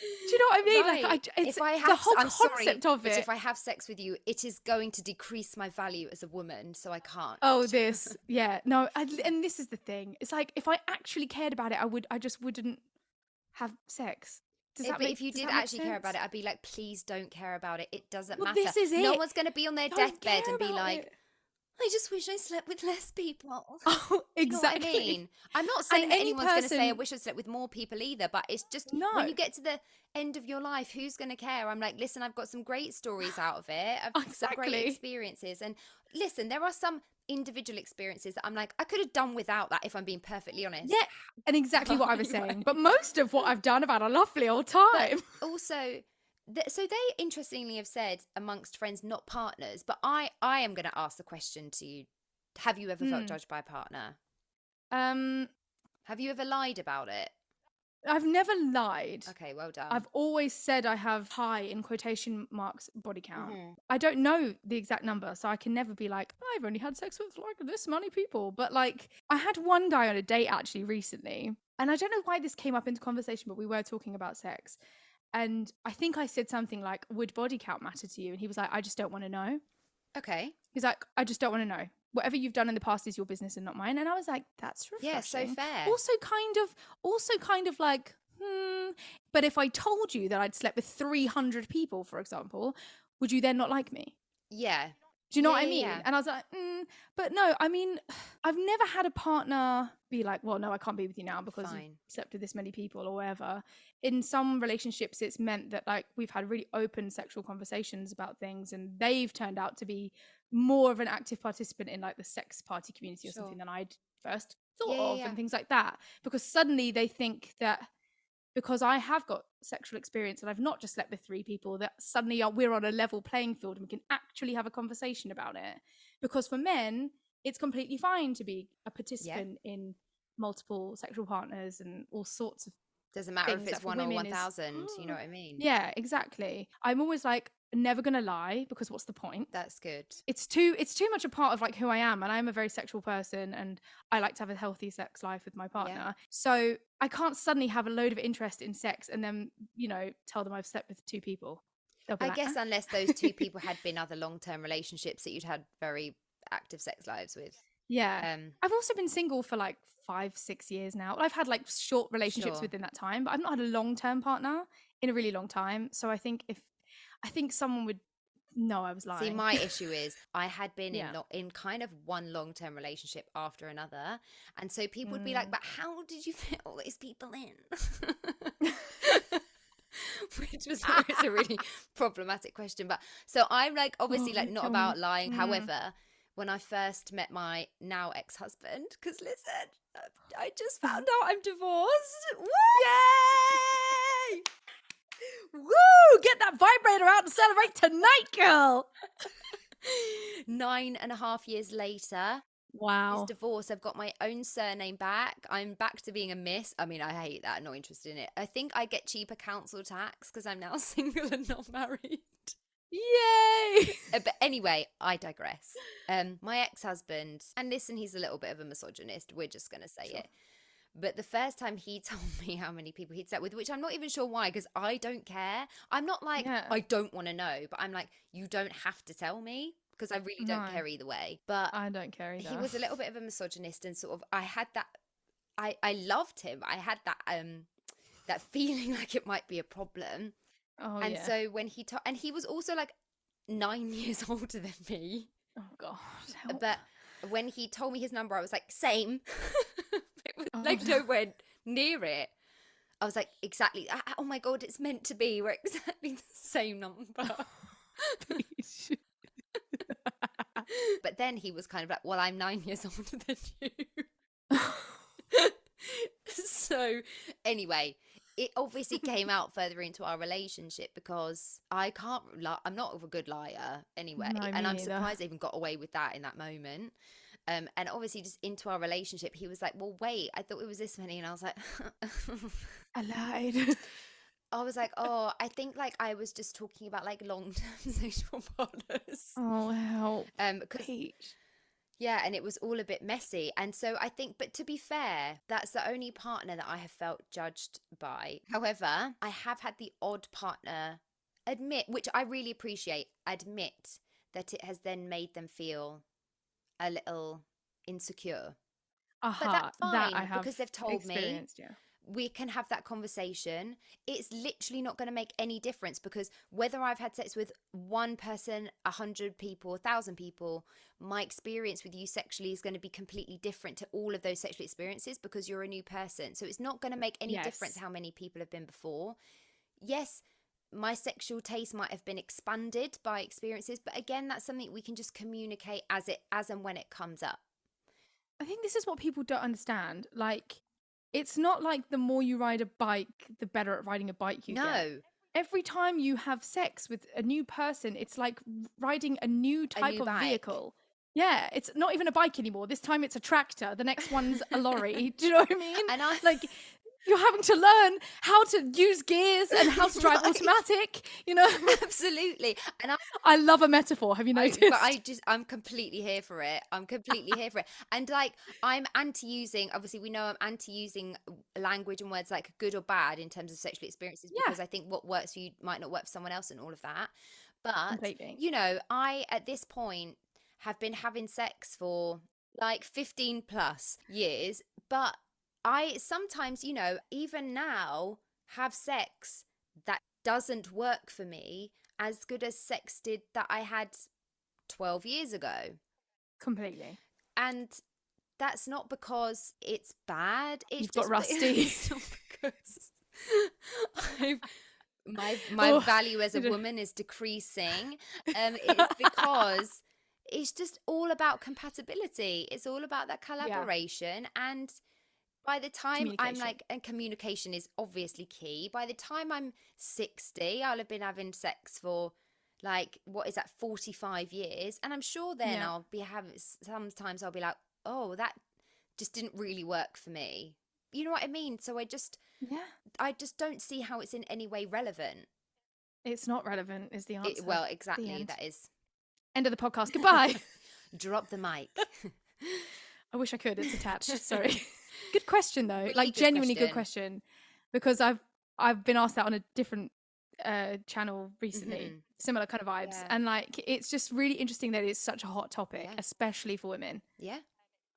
do you know what I mean? Right. Like, it's the whole concept of it. But if I have sex with you, it is going to decrease my value as a woman, so I can't. Oh, no. And this is the thing. It's like, if I actually cared about it, I just wouldn't have sex. If you did actually care about it, I'd be like, please don't care about it. It doesn't matter. This is it. No one's going to be on their deathbed and be like, I just wish I slept with less people. Oh, exactly. You know what I mean? I'm not saying that anyone's going to say I wish I slept with more people either, but it's just when you get to the end of your life, who's going to care? I'm like, listen, I've got some great stories out of it. I've got some great experiences. And listen, there are some individual experiences that I'm like, I could have done without that, if I'm being perfectly honest. Yeah, and exactly what I was saying. But most of what I've done, I've had a lovely old time. But also... So they interestingly have said amongst friends, not partners, but I am going to ask the question to you. Have you ever felt judged by a partner? Have you ever lied about it? I've never lied. Okay, well done. I've always said I have high, in quotation marks, body count. I don't know the exact number, so I can never be like, I've only had sex with like this many people. But like, I had one guy on a date actually recently, And I don't know why this came up into conversation, but we were talking about sex. And I think I said something like, would body count matter to you? And he was like, I just don't want to know. Okay. He's like, I just don't want to know. Whatever you've done in the past is your business and not mine. And I was like, that's refreshing. Yeah, so fair. Also kind of like, but if I told you that I'd slept with 300 people, for example, would you then not like me? Yeah. Do you know what I mean? Yeah. And I was like, but no, I mean, I've never had a partner be like, well, no, I can't be with you now because you slept with this many people or whatever. In some relationships, it's meant that like we've had really open sexual conversations about things, and they've turned out to be more of an active participant in like the sex party community or something than I'd first thought of and things like that. Because suddenly they think that because I have got sexual experience and I've not just slept with 3 people, that suddenly we're on a level playing field and we can actually have a conversation about it. Because for men, it's completely fine to be a participant in multiple sexual partners and all sorts of doesn't matter if it's 1 or 1,000, you know what I mean? Yeah, exactly. I'm always like, never gonna lie, because what's the point? That's good. It's too much a part of like who I am, and I'm a very sexual person, and I like to have a healthy sex life with my partner. So I can't suddenly have a load of interest in sex and then, you know, tell them I've slept with 2 people. I guess unless those 2 people had been other long-term relationships that you'd had very active sex lives with. Yeah. I've also been single for like 5-6 years now. I've had like short relationships within that time, but I've not had a long-term partner in a really long time. So I think someone would know I was lying. See, my issue is I had been in kind of one long-term relationship after another. And so people would be like, but how did you fit all these people in? Which was it's a really problematic question. But so I'm like, obviously like not about lying. However, when I first met my now ex-husband, because listen, I just found out I'm divorced. Woo! Yay! Woo! Get that vibrator out and celebrate tonight, girl. 9.5 years later. Wow. His divorce. I've got my own surname back. I'm back to being a miss. I mean, I hate that. I'm not interested in it. I think I get cheaper council tax because I'm now single and not married. Yay! But anyway, I digress. My ex-husband, and listen, he's a little bit of a misogynist. We're just going to say it. But the first time he told me how many people he'd slept with, which I'm not even sure why, because I don't care. I'm not like, I don't want to know, but I'm like, you don't have to tell me, because I really don't care either way. But I don't care either. He was a little bit of a misogynist, and sort of, I had that, I loved him. I had that feeling like it might be a problem. Oh, and so when he and he was also like 9 years older than me. Oh God. But when he told me his number, I was like, same. It was like nowhere near it. I was like, exactly. Oh my God, it's meant to be. We're exactly the same number. But then he was kind of like, well, I'm 9 years older than you. So anyway, it obviously came out further into our relationship because I'm not a good liar anyway. No, and I'm surprised I even got away with that in that moment. And obviously just into our relationship, he was like, well, wait, I thought it was this many. And I was like, I lied. I was like, oh, I think like I was just talking about like long-term sexual partners. Oh, help. Peach. Yeah, and it was all a bit messy. And so I think, but to be fair, that's the only partner that I have felt judged by. However, I have had the odd partner admit, which I really appreciate, admit that it has then made them feel a little insecure. But that's fine, that I have because they've told me yeah. we can have that conversation. It's literally not going to make any difference, because whether I've had sex with one person, 100 people, 1,000 people, my experience with you sexually is going to be completely different to all of those sexual experiences, because you're a new person. So it's not going to make any difference how many people have been before. Yes, my sexual taste might have been expanded by experiences, but again, that's something we can just communicate as and when it comes up. I think this is what people don't understand. Like, it's not like the more you ride a bike, the better at riding a bike you get. Every time you have sex with a new person, it's like riding a new type of vehicle. Yeah, it's not even a bike anymore. This time it's a tractor. The next one's a lorry. Do you know what I mean? And You're having to learn how to use gears and how to drive automatic, you know? Absolutely. And I love a metaphor. Have you noticed? I'm completely here for it. I'm completely here for it. And like, I'm anti-using, obviously we know I'm anti-using language and words like good or bad in terms of sexual experiences, because I think what works for you might not work for someone else and all of that. But, completely. you know, I, at this point, have been having sex for like 15 plus years, but I sometimes, you know, even now have sex that doesn't work for me as good as sex did that I had 12 years ago. Completely. And that's not because it's bad. It's You've just got rusty. It's not because my value as a woman is decreasing. It's because it's just all about compatibility. It's all about that collaboration. And by the time I'm like, and communication is obviously key. By the time I'm 60, I'll have been having sex for like, what is that, 45 years. And I'm sure then I'll be having, sometimes I'll be like, oh, that just didn't really work for me. You know what I mean? So I just don't see how it's in any way relevant. It's not relevant is the answer. Well, exactly. That is. End of the podcast. Goodbye. Drop the mic. I wish I could. It's attached. Sorry. Good question though. Really like genuinely good question. Because I've been asked that on a different channel recently. Similar kind of vibes. And like it's just really interesting that it's such a hot topic, especially for women. Yeah.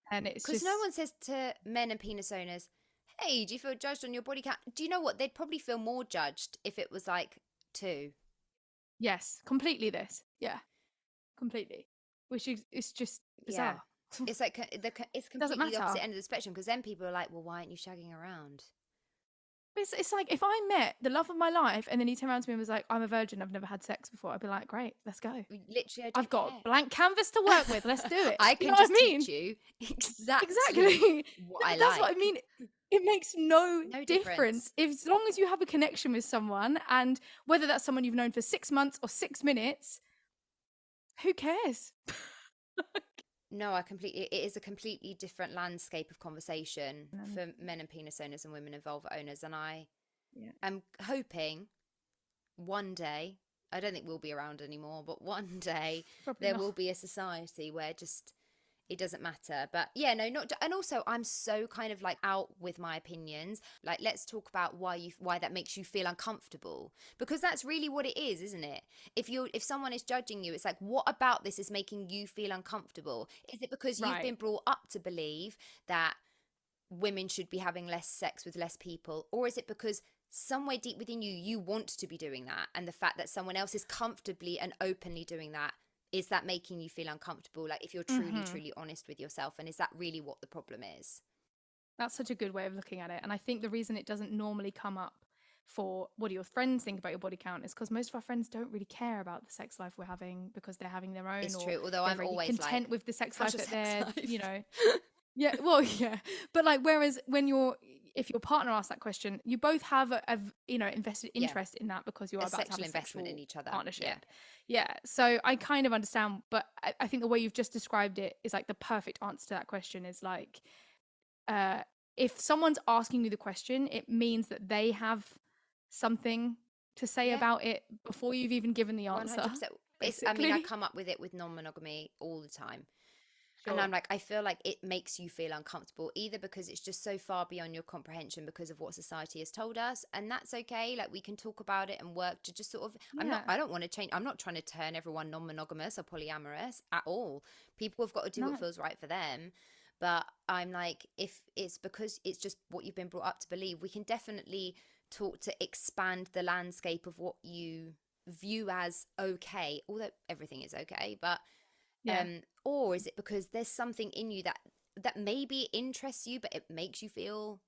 And it's because no one says to men and penis owners, hey, do you feel judged on your body count? Do you know what? They'd probably feel more judged if it was like 2. Yes, completely this. Yeah, completely. Which is, it's just bizarre. It's like it's completely the opposite end of the spectrum, because then people are like, well, why aren't you shagging around? It's like if I met the love of my life and then he turned around to me and was like, I'm a virgin, I've never had sex before, I'd be like, great, let's go. Literally, I've got a blank canvas to work with. Let's do it. I can just teach you exactly what I like. That's what I mean. It makes no difference. As long as you have a connection with someone, and whether that's someone you've known for 6 months or 6 minutes, who cares? No, it is a completely different landscape of conversation for men and penis owners and women and vulva owners. And I am hoping one day, I don't think we'll be around anymore, but one day there will be a society where just it doesn't matter. But yeah, no, not. And also, I'm so kind of like out with my opinions. Like, let's talk about why that makes you feel uncomfortable, because that's really what it is, isn't it? If someone is judging you, it's like, what about this is making you feel uncomfortable? Is it because you've been brought up to believe that women should be having less sex with less people, or is it because somewhere deep within you, you want to be doing that, and the fact that someone else is comfortably and openly doing that, is that making you feel uncomfortable? Like, if you're truly honest with yourself, and is that really what the problem is? That's such a good way of looking at it. And I think the reason it doesn't normally come up for what do your friends think about your body count is because most of our friends don't really care about the sex life we're having, because they're having their own. It's true, although I'm really always content like, with the sex life that they're, you know. Yeah, well, yeah. But like, whereas if your partner asks that question, you both have a invested interest in that, because you're about to have a investment in each other. Partnership. Yeah. So I kind of understand, but I think the way you've just described it is like the perfect answer to that question. Is like, if someone's asking you the question, it means that they have something to say about it before you've even given the answer. 100%. I mean, I come up with it with non-monogamy all the time. And I'm like, I feel like it makes you feel uncomfortable, either because it's just so far beyond your comprehension because of what society has told us, and that's okay. Like, we can talk about it and work to just sort of, I don't want to change. I'm not trying to turn everyone non-monogamous or polyamorous at all. People have got to do what feels right for them. But I'm like, if it's because it's just what you've been brought up to believe, we can definitely talk to expand the landscape of what you view as okay, although everything is okay, but or is it because there's something in you that maybe interests you, but it makes you feel,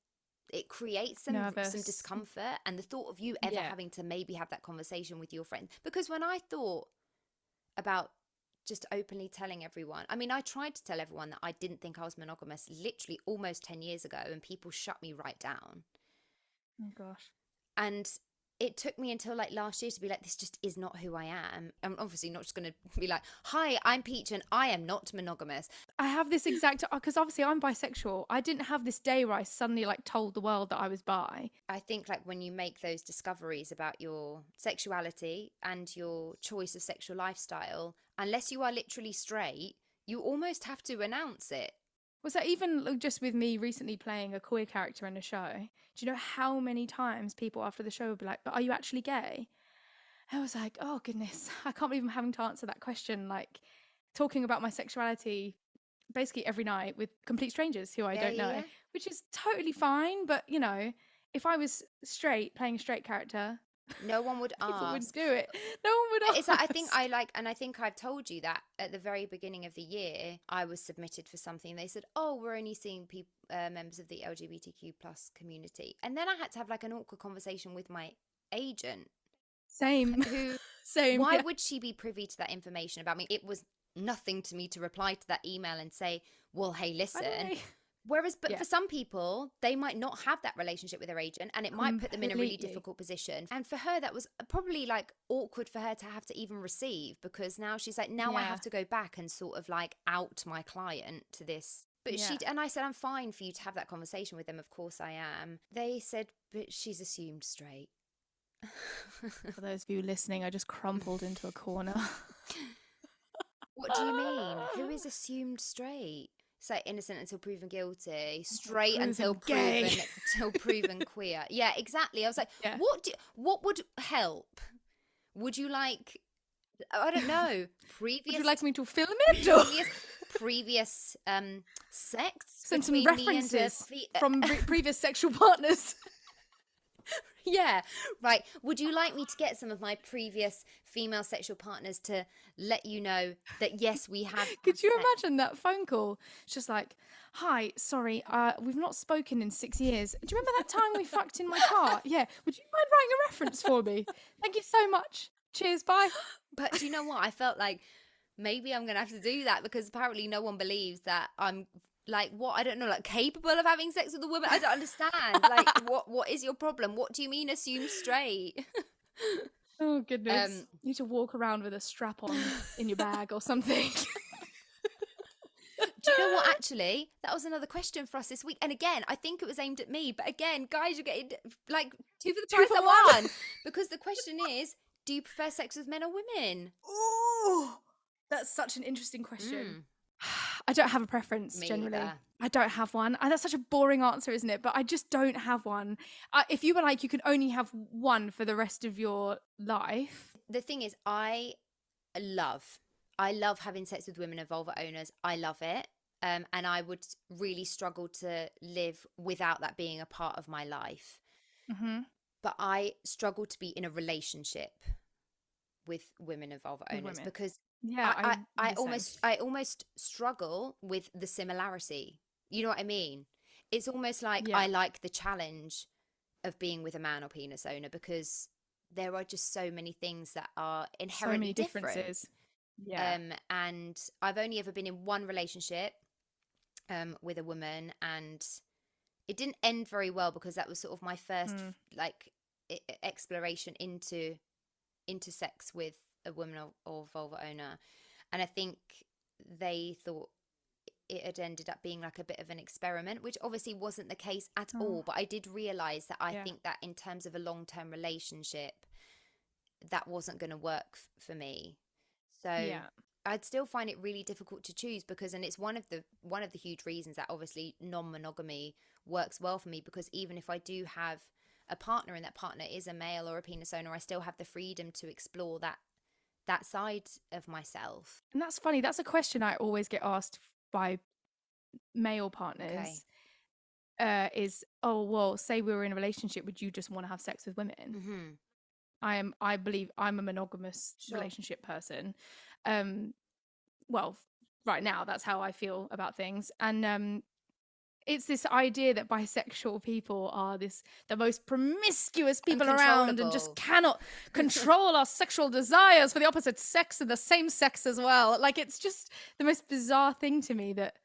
it creates some discomfort, and the thought of you ever having to maybe have that conversation with your friends. Because when I thought about just openly telling everyone, I mean, I tried to tell everyone that I didn't think I was monogamous literally almost 10 years ago, and people shut me right down. Oh gosh. And it took me until like last year to be like, this just is not who I am. I'm obviously not just going to be like, hi, I'm Peach and I am not monogamous. I have this exact, because obviously I'm bisexual. I didn't have this day where I suddenly like told the world that I was bi. I think like when you make those discoveries about your sexuality and your choice of sexual lifestyle, unless you are literally straight, you almost have to announce it. Was that even just with me recently playing a queer character in a show? Do you know how many times people after the show would be like, but are you actually gay? I was like, oh goodness, I can't believe I'm having to answer that question. Like talking about my sexuality basically every night with complete strangers who I don't know, which is totally fine. But, you know, if I was straight, playing a straight character, no one would people ask. would do it. No one would ask. It's like, I think I've told you that at the very beginning of the year, I was submitted for something. They said, oh, we're only seeing members of the LGBTQ plus community. And then I had to have like an awkward conversation with my agent. Same. Same. Why would she be privy to that information about me? It was nothing to me to reply to that email and say, well, hey, listen. Whereas, for some people, they might not have that relationship with their agent and it might put them in a really difficult position. And for her, that was probably like awkward for her to have to even receive, because now she's like, I have to go back and sort of like out my client to this. But and I said, I'm fine for you to have that conversation with them. Of course I am. They said, but she's assumed straight. For those of you listening, I just crumpled into a corner. What do you mean? Who is assumed straight? It's like innocent until proven guilty, straight until proven queer. Yeah, exactly. I was like, what would help? Would you like, I don't know, previous... Would you like me to film it? Previous sex? Send some references from previous sexual partners. Yeah, right. Would you like me to get some of my previous female sexual partners to let you know that, yes, we have... Could you imagine that phone call? It's just like, hi, sorry, we've not spoken in 6 years. Do you remember that time we fucked in my car? Yeah. Would you mind writing a reference for me? Thank you so much. Cheers, bye. But do you know what? I felt like maybe I'm going to have to do that, because apparently no one believes that I'm... like, what? I don't know, like capable of having sex with a woman? I don't understand. Like, what is your problem? What do you mean assume straight? Oh, goodness. You need to walk around with a strap on in your bag or something. Do you know what, actually? That was another question for us this week. And again, I think it was aimed at me. But again, guys, you're getting like two for the price of one. Because the question is, do you prefer sex with men or women? Oh, that's such an interesting question. I don't have a preference, generally. Either. I don't have one. And that's such a boring answer, isn't it? But I just don't have one. If you were like, you can only have one for the rest of your life. The thing is, I love having sex with women and vulva owners. I love it. And I would really struggle to live without that being a part of my life. Mm-hmm. But I struggle to be in a relationship with women and vulva owners because... yeah, I almost struggle with the similarity. You know what I mean? It's almost like I like the challenge of being with a man or penis owner, because there are just so many things that are inherently different. Yeah. And I've only ever been in one relationship with a woman, and it didn't end very well, because that was sort of my first like exploration into sex with a woman or vulva owner. And I think they thought it had ended up being like a bit of an experiment, which obviously wasn't the case at all. But I did realize that I think that in terms of a long-term relationship, that wasn't going to work for me. So I'd still find it really difficult to choose, because, and it's one of the huge reasons that obviously non-monogamy works well for me, because even if I do have a partner and that partner is a male or a penis owner, I still have the freedom to explore that side of myself. And that's funny. That's a question I always get asked by male partners. Okay. Is, oh, well, say we were in a relationship, would you just want to have sex with women? Mm-hmm. I believe I'm a monogamous relationship person. Well, right now, that's how I feel about things. And it's this idea that bisexual people are the most promiscuous people around, and just cannot control our sexual desires for the opposite sex and the same sex as well. Like, it's just the most bizarre thing to me that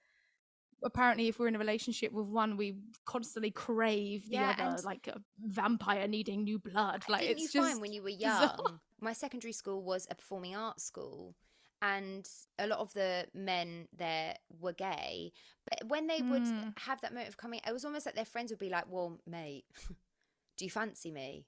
apparently if we're in a relationship with one, we constantly crave the other, and like a vampire needing new blood. Like, didn't you it's find just when you were bizarre. young, my secondary school was a performing arts school, and a lot of the men there were gay, but when they would have that motive coming, it was almost like their friends would be like, well, mate, do you fancy me?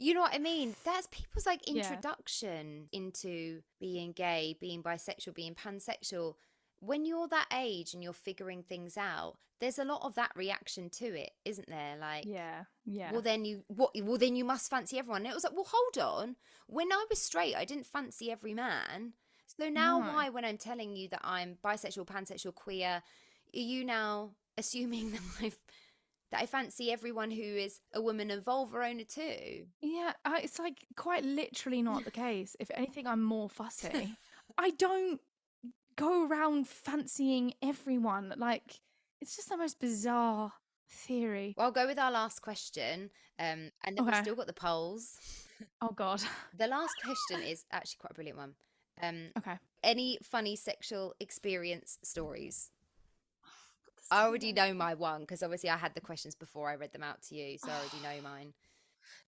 You know what I mean? That's people's like introduction into being gay, being bisexual, being pansexual. When you're that age and you're figuring things out, there's a lot of that reaction to it, isn't there? Like, Yeah, yeah. well, then you must fancy everyone. And it was like, well, hold on. When I was straight, I didn't fancy every man. So now, No. why, when I'm telling you that I'm bisexual, pansexual, queer, are you now assuming that I fancy everyone who is a woman and vulva owner too? Yeah, it's like quite literally not the case. If anything, I'm more fussy. I don't go around fancying everyone. Like, it's just the most bizarre theory. Well, I'll go with our last question, and then we've Okay. still got the polls. Oh God. The last question is actually quite a brilliant one. Okay. Any funny sexual experience stories? This I is already hilarious. know my one because obviously I had the questions before I read them out to you, so I already know mine.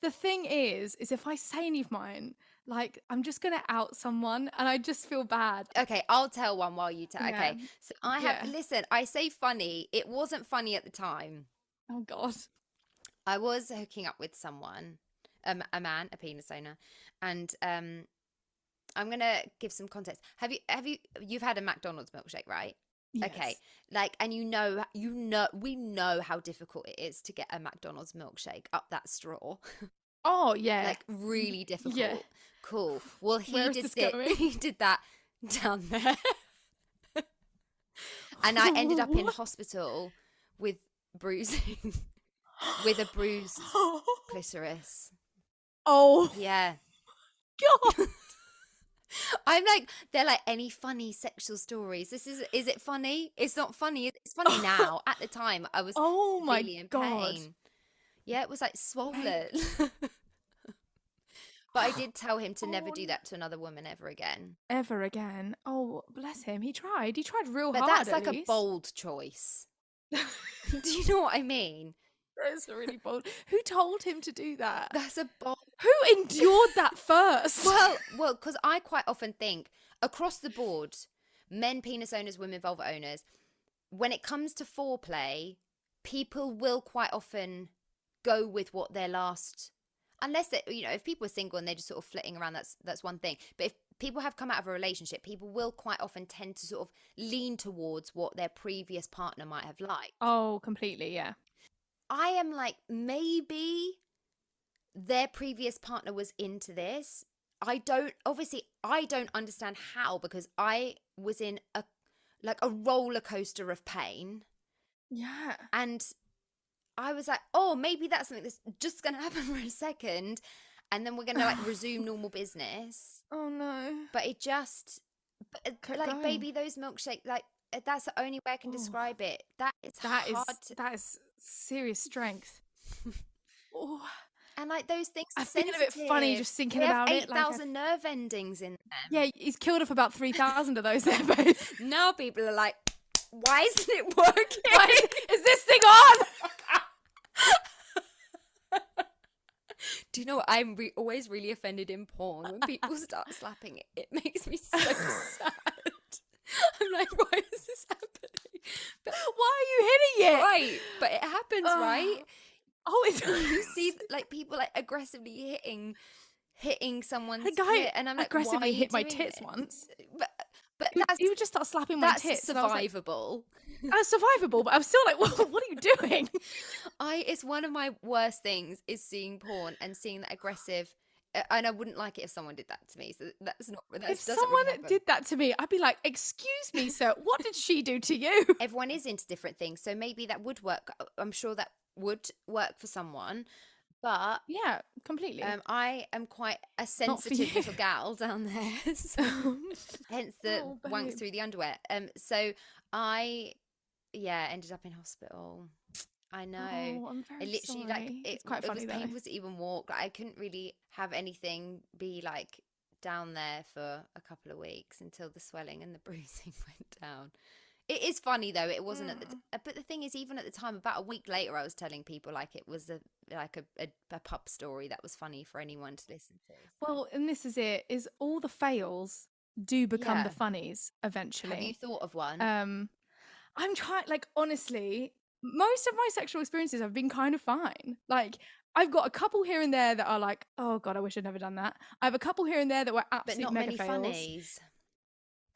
The thing is if I say any of mine, like, I'm just gonna out someone, and I just feel bad. Okay, I'll tell one while you tell. Yeah. Okay, so Yeah. listen, I say funny. It wasn't funny at the time. Oh God. I was hooking up with someone, a man, a penis owner, and I'm gonna give some context. You've had a McDonald's milkshake, right? Yes. Okay, like, and we know how difficult it is to get a McDonald's milkshake up that straw. Oh yeah. Like, really difficult. Yeah. Cool. Well, Where is this going? he did that down there. And I ended up in What? hospital with bruising, with a bruised clitoris. Oh Yeah. God. I'm like, they're like, any funny sexual stories? Is it funny? It's not funny. It's funny now. At the time, I was Oh my severely in God. pain. Yeah, it was like swollen. But I did tell him to never Oh, do that to another woman ever again. ever again. Oh, bless him. He tried. He tried real But hard. that's at like a least. bold choice. Do you know what I mean? That is really bold. Who told him to do that? That's a bold. Who endured that first? Well, because I quite often think across the board, men penis owners, women vulva owners, when it comes to foreplay, people will quite often go with what their last, unless if people are single and they're just sort of flitting around, that's one thing. But if people have come out of a relationship, people will quite often tend to sort of lean towards what their previous partner might have liked. Oh, completely, yeah. I am like, maybe their previous partner was into this. I don't understand how, because I was in a roller coaster of pain. Yeah. And I was like, oh, maybe that's something that's just going to happen for a second, and then we're going to like resume normal business. Oh no. But it just, like, baby, those milkshakes, like, that's the only way I can describe it. That is serious strength. Oh. And like, those things I are feel a sensitive. bit funny just thinking they about have it. 8,000 nerve endings in them. Yeah, he's killed off about 3,000 of those there, babe. Now people are like, why isn't it working? Is this thing on? Do you know what? I'm always really offended in porn when people start slapping it. It makes me so sad. I'm like, why is this happening? But why are you hitting it? right, but it happens, right? Oh, it's You see, like, people like aggressively hitting someone's a guy clit, and I'm like, aggressively why are you hit my doing tits this? once. But He would just start slapping my that's tits. And I was like, survivable. that's survivable, but I'm still like, what are you doing? It's one of my worst things is seeing porn and seeing that aggressive, and I wouldn't like it if someone did that to me. So If someone did that to me, I'd be like, excuse me, sir, what did she do to you? Everyone is into different things, so maybe that would work. I'm sure that would work for someone, but Yeah, completely. I am quite a Not for sensitive you. little gal down there, so hence the Oh, once babe. through the underwear. So I ended up in hospital. I know. Oh, I'm I very literally, sorry. like, It's quite it funny was though. painful to even walk. Like, I couldn't really have anything be like down there for a couple of weeks until the swelling and the bruising went down. It is funny though. It wasn't but the thing is, even at the time, about a week later, I was telling people like it was a pup story that was funny for anyone to listen to. Well, and this is it, is all the fails do become the funnies eventually. Have you thought of one? I'm trying, like, honestly, most of my sexual experiences have been kind of fine. Like, I've got a couple here and there that are like, oh God, I wish I'd never done that. I have a couple here and there that were absolute mega fails. But not many funnies.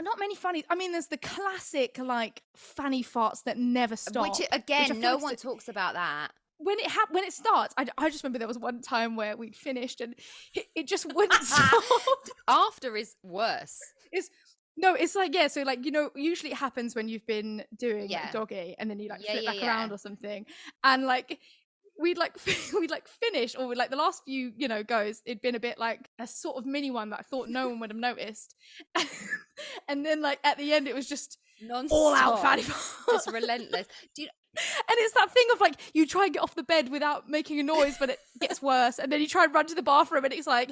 Not many funnies. I mean, there's the classic, like, fanny farts that never stop. Which, again, no one talks about that. When it starts, I just remember there was one time where we'd finished and it just wouldn't stop. After is worse. It's like, yeah, so like, you know, usually it happens when you've been doing like doggy and then you like flip back around or something. And like, we'd finish, or like the last few, you know, goes, it'd been a bit like a sort of mini one that I thought no one would have noticed. And then like at the end, it was just non-stop, all out fatty farts. Just relentless. And it's that thing of like, you try and get off the bed without making a noise, but it gets worse. And then you try and run to the bathroom and it's like...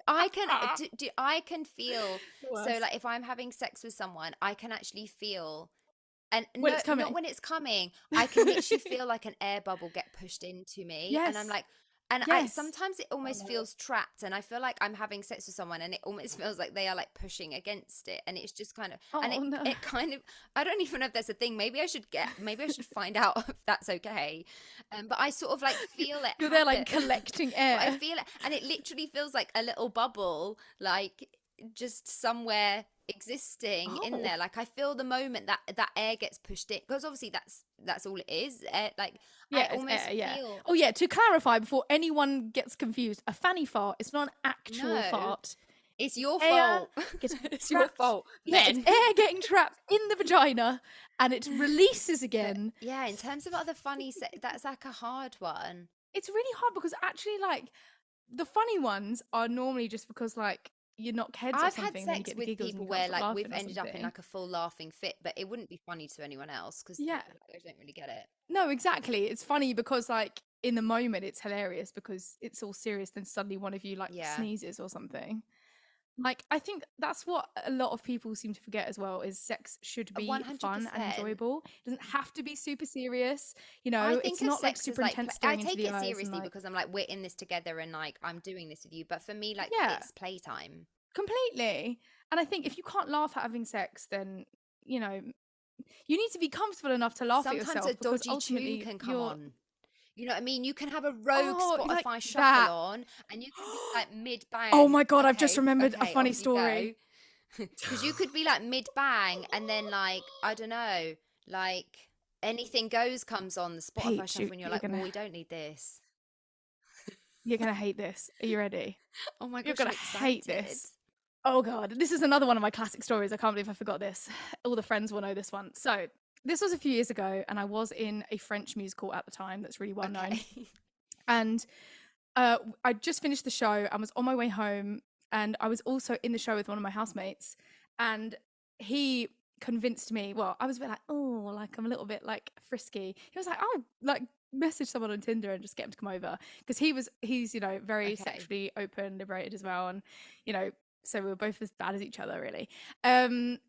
I can feel, so like if I'm having sex with someone, I can actually feel, and when it's coming. Not when it's coming, I can literally feel like an air bubble get pushed into me. And I'm like, sometimes it almost feels trapped, and I feel like I'm having sex with someone and it almost feels like they are like pushing against it, and it's just kind of it kind of, I don't even know if that's a thing. Maybe I should find out if that's okay. But I sort of like feel it. You're there like collecting air. I feel it, and it literally feels like a little bubble, like just somewhere existing in there. Like I feel the moment that air gets pushed in, because obviously that's all it is. Like I almost feel. Oh yeah, to clarify before anyone gets confused, a fanny fart is not an actual fart. It's your fault. It's your fault. Yeah, it's air getting trapped in the vagina and it releases again. But, yeah, in terms of other funny, that's like a hard one. It's really hard because actually, like, the funny ones are normally just because like you knock heads or something. I've had sex with people where like we've ended up in like a full laughing fit, but it wouldn't be funny to anyone else because I don't really get it. No, exactly. It's funny because like in the moment it's hilarious because it's all serious, then suddenly one of you like sneezes or something. Like, I think that's what a lot of people seem to forget as well, is sex should be 100%. Fun and enjoyable. It doesn't have to be super serious. You know, it's not like super intense. I take it seriously because I'm like, we're in this together and like, I'm doing this with you. But for me, like, it's playtime. Completely. And I think if you can't laugh at having sex, then, you know, you need to be comfortable enough to laugh at yourself. Sometimes a dodgy tune can come on. You know what I mean? You can have a rogue Spotify shuffle on and you can be like mid-bang. Oh my God, I've just remembered a funny story. Because you could be like mid-bang and then like, I don't know, like Anything Goes comes on the Spotify shuffle and you're like, we don't need this. You're going to hate this. Are you ready? Oh my God, you're going to hate this. Oh God, this is another one of my classic stories. I can't believe I forgot this. All the friends will know this one. So this was a few years ago and I was in a French musical at the time that's really well known. And I just finished the show and was on my way home, and I was also in the show with one of my housemates, and he convinced me, well, I was a bit like, oh, like I'm a little bit like frisky. He was like, oh, like message someone on Tinder and just get him to come over, because he's, you know, very sexually open, liberated as well. And, you know, so we were both as bad as each other really. And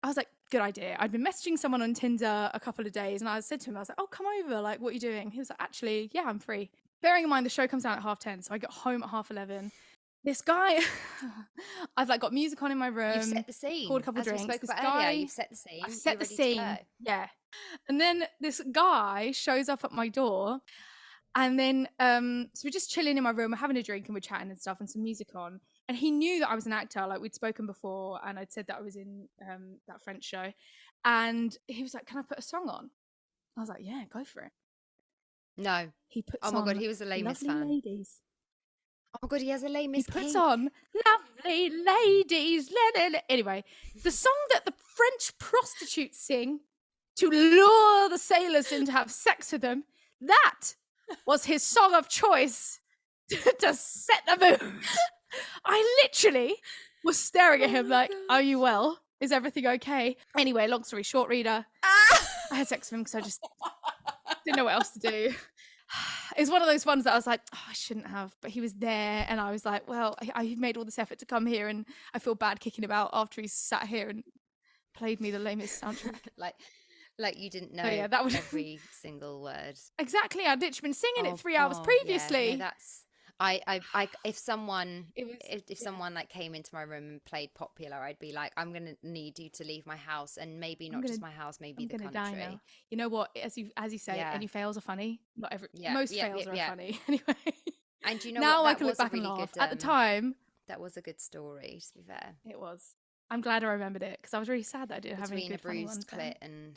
I was like, good idea. I'd been messaging someone on Tinder a couple of days and I said to him, I was like, oh, come over. Like, what are you doing? He was like, actually, yeah, I'm free. Bearing in mind, the show comes out at 11:30. So I got home at 11:30. This guy, I've like got music on in my room. You've set the scene. Poured a couple of drinks. We spoke about earlier, you've set the scene. I've set the scene. Yeah. And then this guy shows up at my door. And then, so we're just chilling in my room. We're having a drink and we're chatting and stuff and some music on. And he knew that I was an actor. Like, we'd spoken before and I'd said that I was in that French show. And he was like, can I put a song on? I was like, yeah, go for it. No. He puts on, God, he was the lamest fan. Ladies. Oh my God, he has a lamest He puts on Lovely Ladies. Anyway, the song that the French prostitutes sing to lure the sailors in to have sex with them, that was his song of choice to set the mood. I literally was staring at him like, are you well? Is everything okay? Anyway, long story short, reader, I had sex with him because I just didn't know what else to do. It's one of those ones that I was like, oh, I shouldn't have, but he was there, and I was like, well, I made all this effort to come here, and I feel bad kicking him out after he's sat here and played me the lamest soundtrack. like you didn't know that was every single word. Exactly. I'd literally been singing it 3 hours previously. Yeah, no, that's if someone like came into my room and played Popular, I'd be like, I'm gonna need you to leave my house, and maybe not just my house, maybe the country. Die now. You know what? As you say, any fails are funny. Not every. Most fails are funny anyway. And you know now what? I can look back and laugh. At the time, that was a good story. To be fair, it was. I'm glad I remembered it because I was really sad that I didn't have any good funny ones. Between a bruised clit and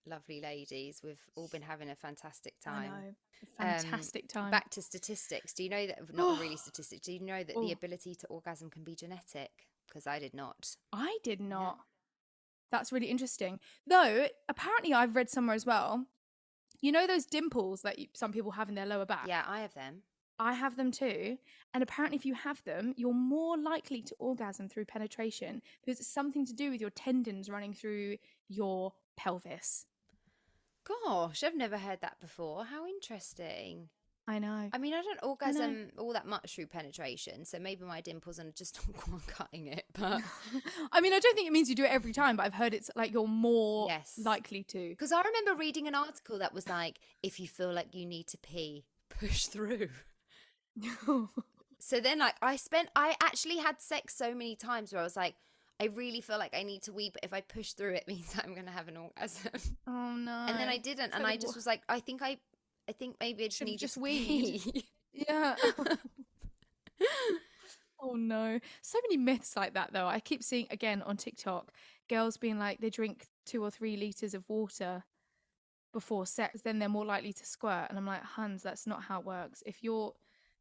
lovely ladies, we've all been having a fantastic time. I know. Fantastic time. Back to statistics. Do you know that, not really statistics, do you know that the ability to orgasm can be genetic? Because I did not. I did not. That's really interesting. Though, apparently I've read somewhere as well, you know those dimples that some people have in their lower back? Yeah, I have them. I have them too. And apparently if you have them, you're more likely to orgasm through penetration because it's something to do with your tendons running through your pelvis. Gosh, I've never heard that before. How interesting. I know. I mean, I don't orgasm all that much through penetration, so maybe my dimples are just on cutting it. But I mean, I don't think it means you do it every time, but I've heard it's like you're more likely to. Because I remember reading an article that was like, if you feel like you need to pee, push through. So then, like, I actually had sex so many times where I was like, I really feel like I need to wee, but if I push through, it means I'm going to have an orgasm. Oh no! And then I didn't, and I just was like, I think maybe I just need to wee. Yeah. Oh no! So many myths like that, though. I keep seeing again on TikTok, girls being like they drink 2 or 3 liters of water before sex, then they're more likely to squirt. And I'm like, Hans, that's not how it works.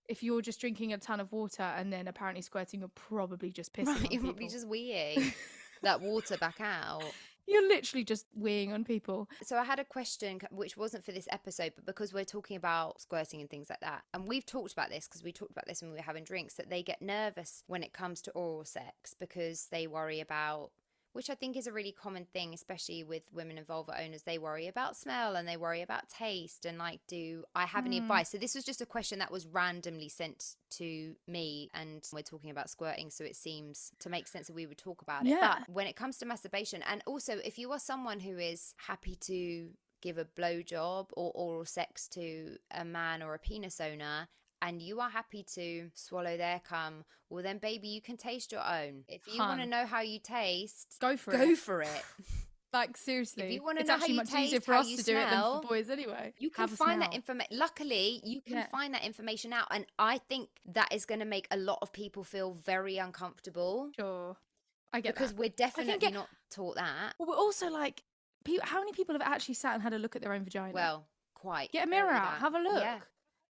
If you're just drinking a ton of water and then apparently squirting, you're probably just pissing on people. You're probably just weeing that water back out. You're literally just weeing on people. So I had a question which wasn't for this episode, but because we're talking about squirting and things like that, and we've talked about this because we talked about this when we were having drinks, that they get nervous when it comes to oral sex because they worry about, which I think is a really common thing, especially with women and vulva owners. They worry about smell and they worry about taste and like, do I have any advice? So this was just a question that was randomly sent to me, and we're talking about squirting, so it seems to make sense that we would talk about it. But when it comes to masturbation, and also if you are someone who is happy to give a blowjob or oral sex to a man or a penis owner, and you are happy to swallow their cum, well then baby, you can taste your own. If you want to know how you taste, go for it. Like seriously, if you want to know how you taste, easier for us to do it than for boys anyway. You can find that information. Luckily, you can find that information out, and I think that is going to make a lot of people feel very uncomfortable. Sure, I get because we're definitely not taught that. Well, we're also like, how many people have actually sat and had a look at their own vagina? Well, quite. Get a mirror out, have a look. Yeah.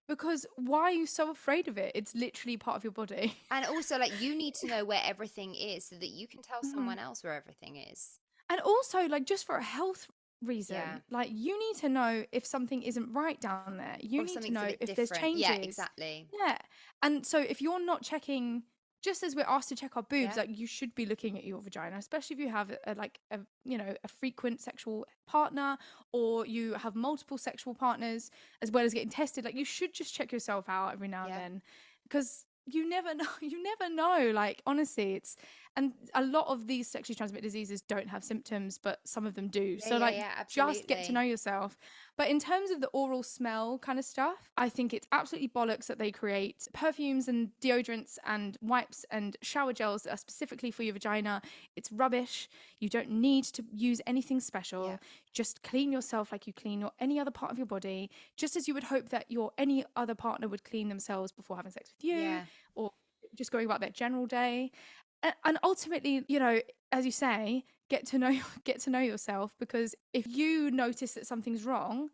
Because why are you so afraid of it? It's literally part of your body. And also, like, you need to know where everything is so that you can tell someone else where everything is. And also, like, just for a health reason, like, you need to know if something isn't right down there. You need to know if there's changes. Yeah, exactly. Yeah. And so if you're not checking, just as we're asked to check our boobs, like, you should be looking at your vagina, especially if you have a frequent sexual partner, or you have multiple sexual partners, as well as getting tested. Like, you should just check yourself out every now and then, because you never know. Like, honestly, and a lot of these sexually transmitted diseases don't have symptoms, but some of them do. Just get to know yourself. But in terms of the oral smell kind of stuff, I think it's absolutely bollocks that they create perfumes and deodorants and wipes and shower gels that are specifically for your vagina. It's rubbish. You don't need to use anything special. Yeah. Just clean yourself like you clean any other part of your body, just as you would hope that any other partner would clean themselves before having sex with you, or just going about their general day. And ultimately, you know, as you say, get to know yourself, because if you notice that something's wrong,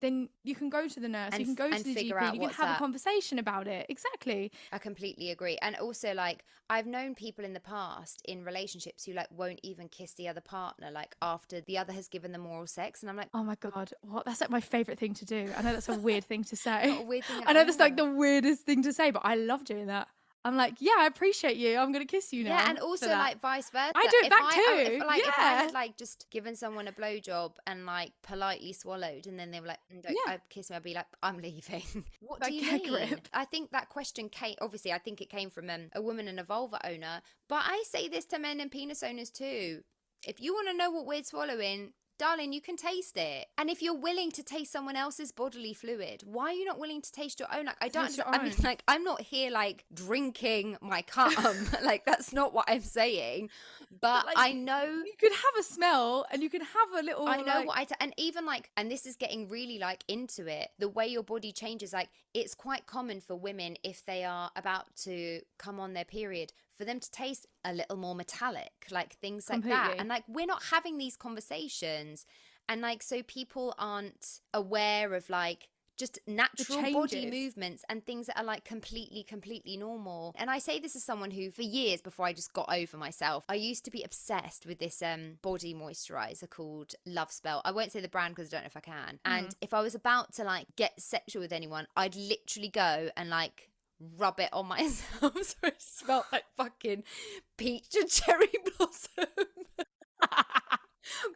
then you can go to the nurse, you can go to the GP, you can have a conversation about it. Exactly. I completely agree. And also, like, I've known people in the past in relationships who like won't even kiss the other partner, like after the other has given them oral sex, and I'm like, oh my God, what? That's like my favorite thing to do. I know that's a weird thing to say. Not a weird thing I know that's like the weirdest thing to say, but I love doing that. I'm like, yeah, I appreciate you. I'm going to kiss you now. Yeah, and also like vice versa. I do it back too. too. If I had like just given someone a blowjob and like politely swallowed, and then they were like, "Don't kiss me," I'd be like, "I'm leaving." What do you mean? Grip. I think that question came. Obviously, I think it came from a woman and a vulva owner. But I say this to men and penis owners too. If you want to know what we're swallowing, darling, you can taste it. And if you're willing to taste someone else's bodily fluid, why are you not willing to taste your own? Like, I mean, like, I'm not here like drinking my cum. Like, that's not what I'm saying. But like, I know you could have a smell and you can have a little. I know what and even like, and this is getting really like into it, the way your body changes. Like, it's quite common for women, if they are about to come on their period, for them to taste a little more metallic, like things like that. And like, we're not having these conversations. And like, so people aren't aware of like just natural body movements and things that are like completely normal. And I say this as someone who, for years before I just got over myself, I used to be obsessed with this body moisturizer called Love Spell. I won't say the brand because I don't know if I can. And if I was about to like get sexual with anyone, I'd literally go and like rub it on myself so it smelled like fucking peach and cherry blossom.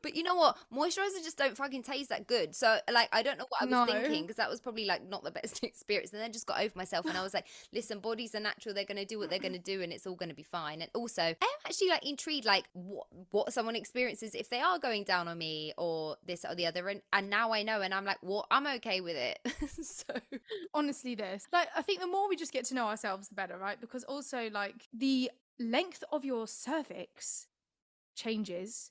But you know what? Moisturizers just don't fucking taste that good. So, like, I don't know what I was thinking, because that was probably, like, not the best experience. And then I just got over myself, and I was like, listen, bodies are natural. They're going to do what they're going to do, and it's all going to be fine. And also, I'm actually, like, intrigued, like, what someone experiences if they are going down on me or this or the other. And now I know, and I'm like, well, I'm okay with it. So, honestly, like, I think the more we just get to know ourselves, the better, right? Because also, like, the length of your cervix changes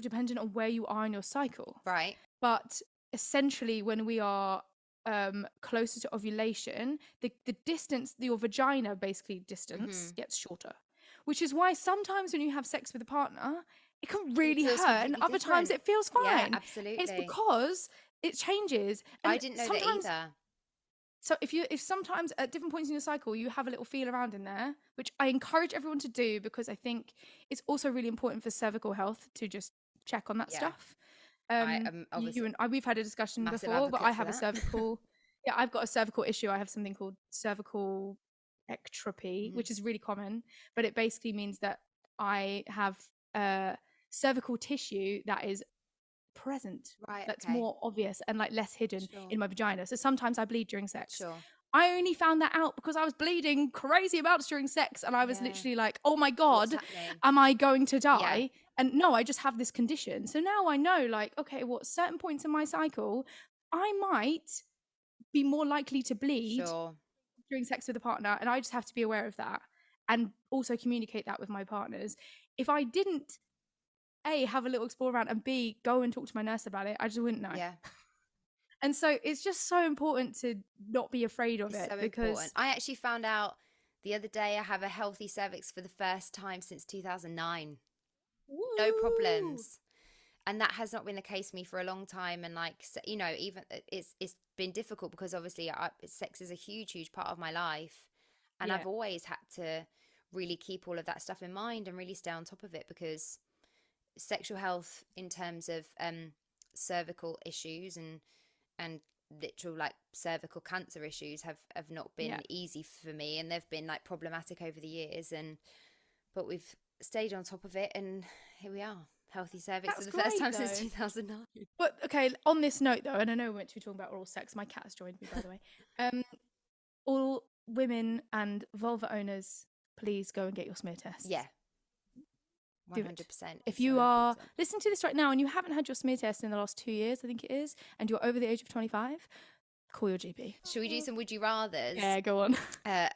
dependent on where you are in your cycle. Right. But essentially, when we are closer to ovulation, the distance, your vagina basically distance gets shorter. Which is why sometimes when you have sex with a partner, it can really hurt, and other times it feels fine. Yeah, absolutely. It's because it changes. And I didn't know that either. So if sometimes at different points in your cycle you have a little feel around in there, which I encourage everyone to do, because I think it's also really important for cervical health to just check on that stuff. You and I, we've had a discussion before, but I have a cervical. Yeah, I've got a cervical issue. I have something called cervical ectropy, which is really common, but it basically means that I have cervical tissue that is present, that's more obvious and like less hidden in my vagina. So sometimes I bleed during sex. I only found that out because I was bleeding crazy amounts during sex, and I was literally like, oh my god, am I going to die? And no, I just have this condition. So now I know, like, okay, well, at certain points in my cycle I might be more likely to bleed during sex with a partner, and I just have to be aware of that and also communicate that with my partners. If I didn't A, have a little explore around, and B, go and talk to my nurse about it, I just wouldn't know. Yeah. And so it's just so important to not be afraid of it. So because important. I actually found out the other day I have a healthy cervix for the first time since 2009. Woo! No problems. And that has not been the case for me for a long time. And like, you know, even it's been difficult because obviously sex is a huge part of my life. And I've always had to really keep all of that stuff in mind and really stay on top of it, because sexual health in terms of cervical issues and literal like cervical cancer issues have not been easy for me, and they've been like problematic over the years, but we've stayed on top of it, and here we are, healthy cervix for the first time since 2009. But okay, on this note though, and I know we're meant to be talking about oral sex, my cat has joined me, by the way. All women and vulva owners, please go and get your smear tests. 100%. If you are listening to this right now and you haven't had your smear test in the last 2 years, I think it is, and you're over the age of 25, call your GP. Should we do some would you rathers? Yeah, go on.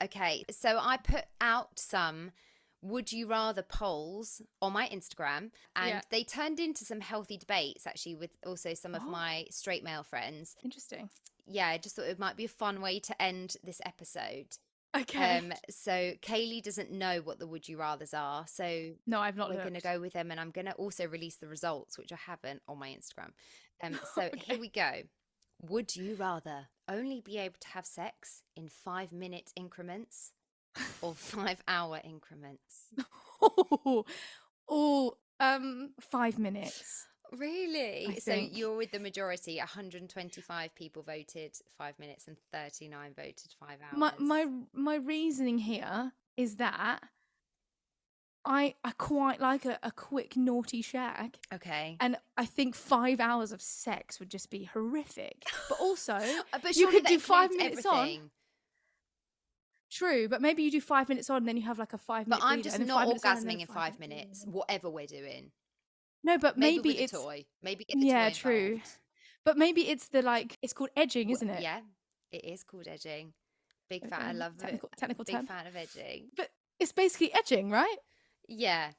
Okay, so I put out some would you rather polls on my Instagram, and they turned into some healthy debates actually with also some of my straight male friends. Interesting. Yeah, I just thought it might be a fun way to end this episode. Okay. So Kayleigh doesn't know what the would you rathers are, so no, I've not. We're going to go with them, and I'm going to also release the results, which I haven't, on my Instagram. So here we go. Would you rather only be able to have sex in 5-minute increments or 5-hour increments? 5 minutes. Really? So you're with the majority. 125 people voted 5 minutes and 39 voted 5 hours. My reasoning here is that I quite like a quick naughty shag. Okay. And I think 5 hours of sex would just be horrific. But also, but you could that do 5 includes minutes everything. on. True, but maybe you do 5 minutes on and then you have like a 5-minute But I'm breather, just and then not 5 minutes on, and orgasming then in 5 5 minutes minutes, breather. whatever we're doing. No, but maybe with it's a toy. Maybe get the yeah, toy true. involved. But maybe it's the like it's called edging, isn't it? Yeah, it is called edging. Big fan. I Okay, love it. technical Big term. fan of edging. But it's basically edging, right? Yeah.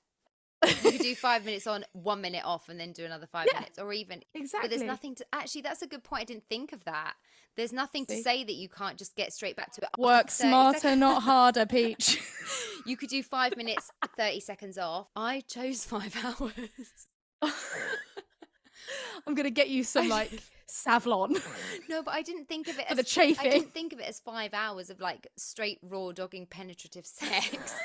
You could do 5 minutes on, 1 minute off, and then do another 5 minutes, or even exactly. But there's nothing to actually. That's a good point. I didn't think of that. There's nothing to say that you can't just get straight back to it. Work smarter, not harder, Peach. You could do 5 minutes, 30 seconds off. I chose 5 hours. I'm gonna get you some like Savlon. No, but I didn't think of it for as the chafing. I didn't think of it as 5 hours of like straight raw dogging penetrative sex.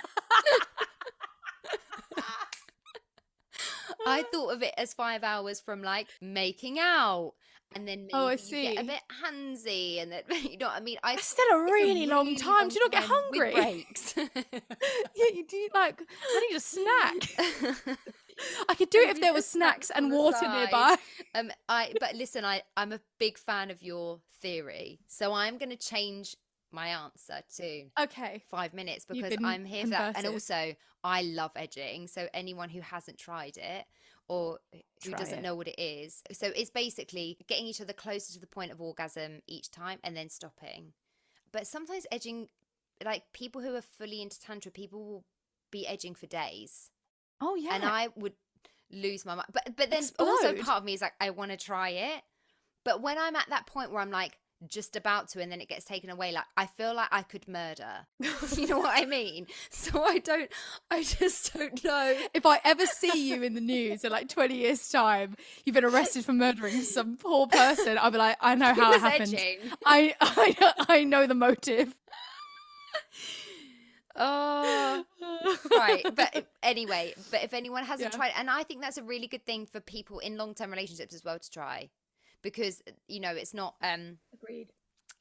I thought of it as 5 hours from like making out, and then maybe you get a bit handsy, and then you know what I mean. It's still a really long time. Do you not get hungry? With breaks. Yeah, you do. Like, I need a snack. I could do it if there was snacks and water nearby. But listen, I'm a big fan of your theory, so I'm going to change my answer to 5 minutes, because I'm here for that. And also, I love edging, so anyone who hasn't tried it or who doesn't know what it is, so it's basically getting each other closer to the point of orgasm each time and then stopping. But sometimes edging, like people who are fully into tantra, people will be edging for days. Oh yeah. And I would lose my mind. But then also part of me is like, I want to try it. But when I'm at that point where I'm like just about to, and then it gets taken away, like I feel like I could murder. You know what I mean? So I just don't know. If I ever see you in the news in like 20 years time, you've been arrested for murdering some poor person, I'll be like, I know how it happened. I know the motive. Oh, right. But anyway, if anyone hasn't tried it, and I think that's a really good thing for people in long-term relationships as well to try, because you know it's not agreed.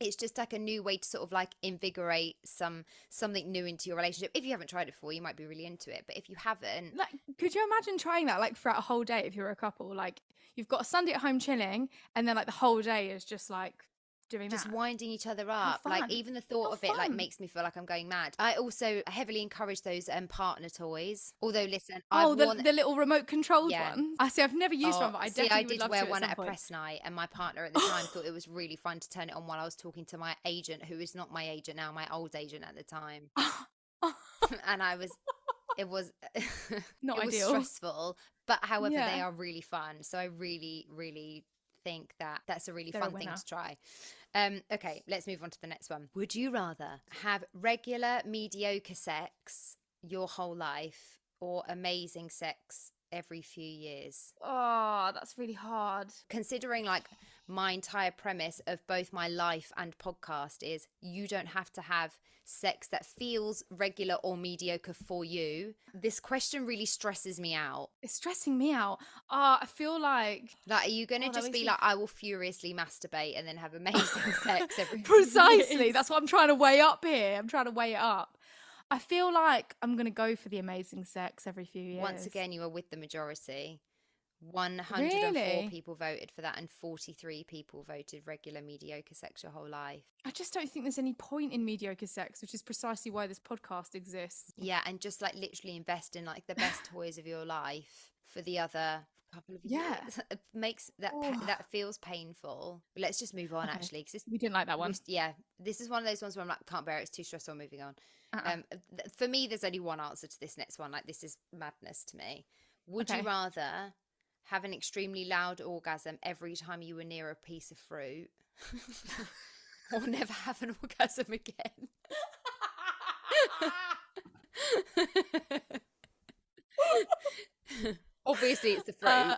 It's just like a new way to sort of like invigorate something new into your relationship. If you haven't tried it before, you might be really into it, but if you haven't, like, could you imagine trying that like throughout a whole day if you're a couple? Like you've got a Sunday at home chilling, and then like the whole day is just like doing just that. winding each other up. Like even the thought of it like makes me feel like I'm going mad. I also heavily encourage those partner toys. Although listen, the little remote controlled one. I see. I've never used one, but I definitely would love to. I did wear one at a press night, and my partner at the time thought it was really fun to turn it on while I was talking to my agent, who is not my agent now, my old agent at the time. And it was not it was ideal. Stressful, but however they are really fun. So I really, really think that that's a really fun thing to try. Okay, let's move on to the next one. Would you rather have regular mediocre sex your whole life, or amazing sex every few years? Oh, that's really hard. Considering like my entire premise of both my life and podcast is you don't have to have sex that feels regular or mediocre for you. This question really stresses me out. It's stressing me out. I feel like are you going to just be like, I will furiously masturbate and then have amazing sex every Precisely. That's what I'm trying to weigh up here. I'm trying to weigh it up. I feel like I'm going to go for the amazing sex every few years. Once again, you are with the majority. 104 people voted for that, and 43 people voted regular mediocre sex your whole life. I just don't think there's any point in mediocre sex, which is precisely why this podcast exists. Yeah, and just like literally invest in like the best toys of your life for the other couple of years. It makes that that feels painful. Let's just move on actually, because we didn't like that one. This is one of those ones where I'm like, can't bear it, it's too stressful, moving on. For me, there's only one answer to this next one. Like, this is madness to me. Would you rather have an extremely loud orgasm every time you were near a piece of fruit, or never have an orgasm again? Obviously it's the fruit.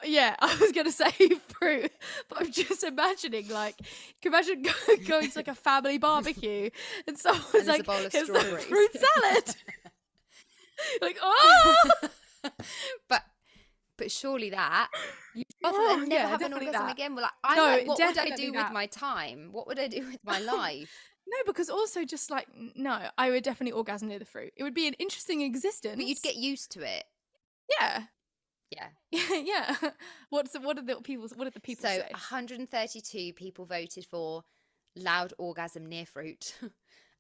Yeah, I was going to say fruit, but I'm just imagining, like, can you imagine going to like a family barbecue and someone's like, a bowl of here's strawberries. the fruit salad. Like, oh! But surely that you never have an orgasm again. Well, like, what would I do with my time? What would I do with my life? No, because also just like, no, I would definitely orgasm near the fruit. It would be an interesting existence. But you'd get used to it. Yeah. Yeah. Yeah. What did the people say? 132 people voted for loud orgasm near fruit.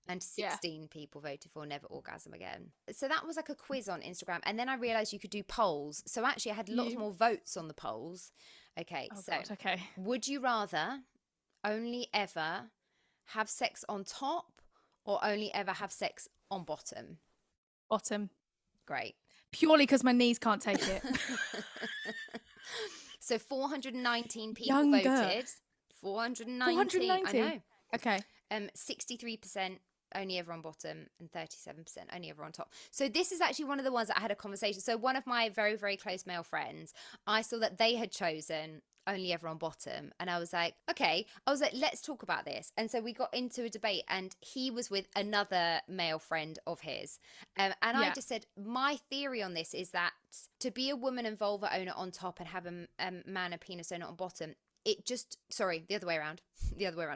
And 16 people voted for never orgasm again. So that was like a quiz on Instagram. And then I realized you could do polls. So actually I had lots more votes on the polls. Okay, okay. Would you rather only ever have sex on top or only ever have sex on bottom? Bottom. Great. Purely because my knees can't take it. So 419 people voted. 419. I know. Okay. 63% only ever on bottom and 37% only ever on top. So this is actually one of the ones that I had a conversation. So one of my very, very close male friends, I saw that they had chosen only ever on bottom. And I was like, okay. I was like, let's talk about this. And so we got into a debate and he was with another male friend of his. And I just said, my theory on this is that to be a woman and vulva owner on top and have a man and penis owner on bottom, the other way around,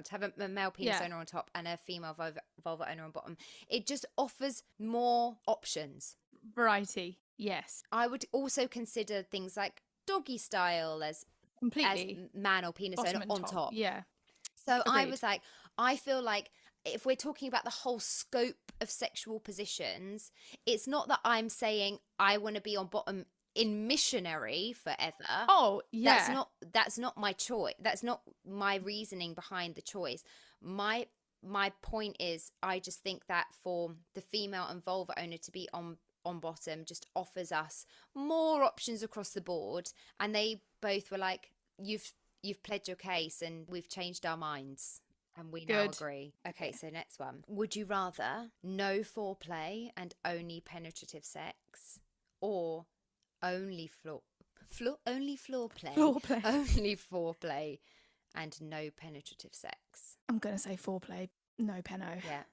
to have a male penis owner on top and a female vulva owner on bottom, it just offers more options. Variety, yes. I would also consider things like doggy style as man or penis owner on top. Yeah. So agreed. I was like, I feel like if we're talking about the whole scope of sexual positions, it's not that I'm saying I want to be on bottom in missionary forever. Oh, yeah. That's not my choice. That's not my reasoning behind the choice. My point is, I just think that for the female and vulva owner to be on bottom just offers us more options across the board. And they both were like, you've pled your case and we've changed our minds. And we now agree. Okay, so next one. Would you rather no foreplay and only penetrative sex, or only floor play, only foreplay and no penetrative sex? I'm gonna say foreplay, no peno. Yeah.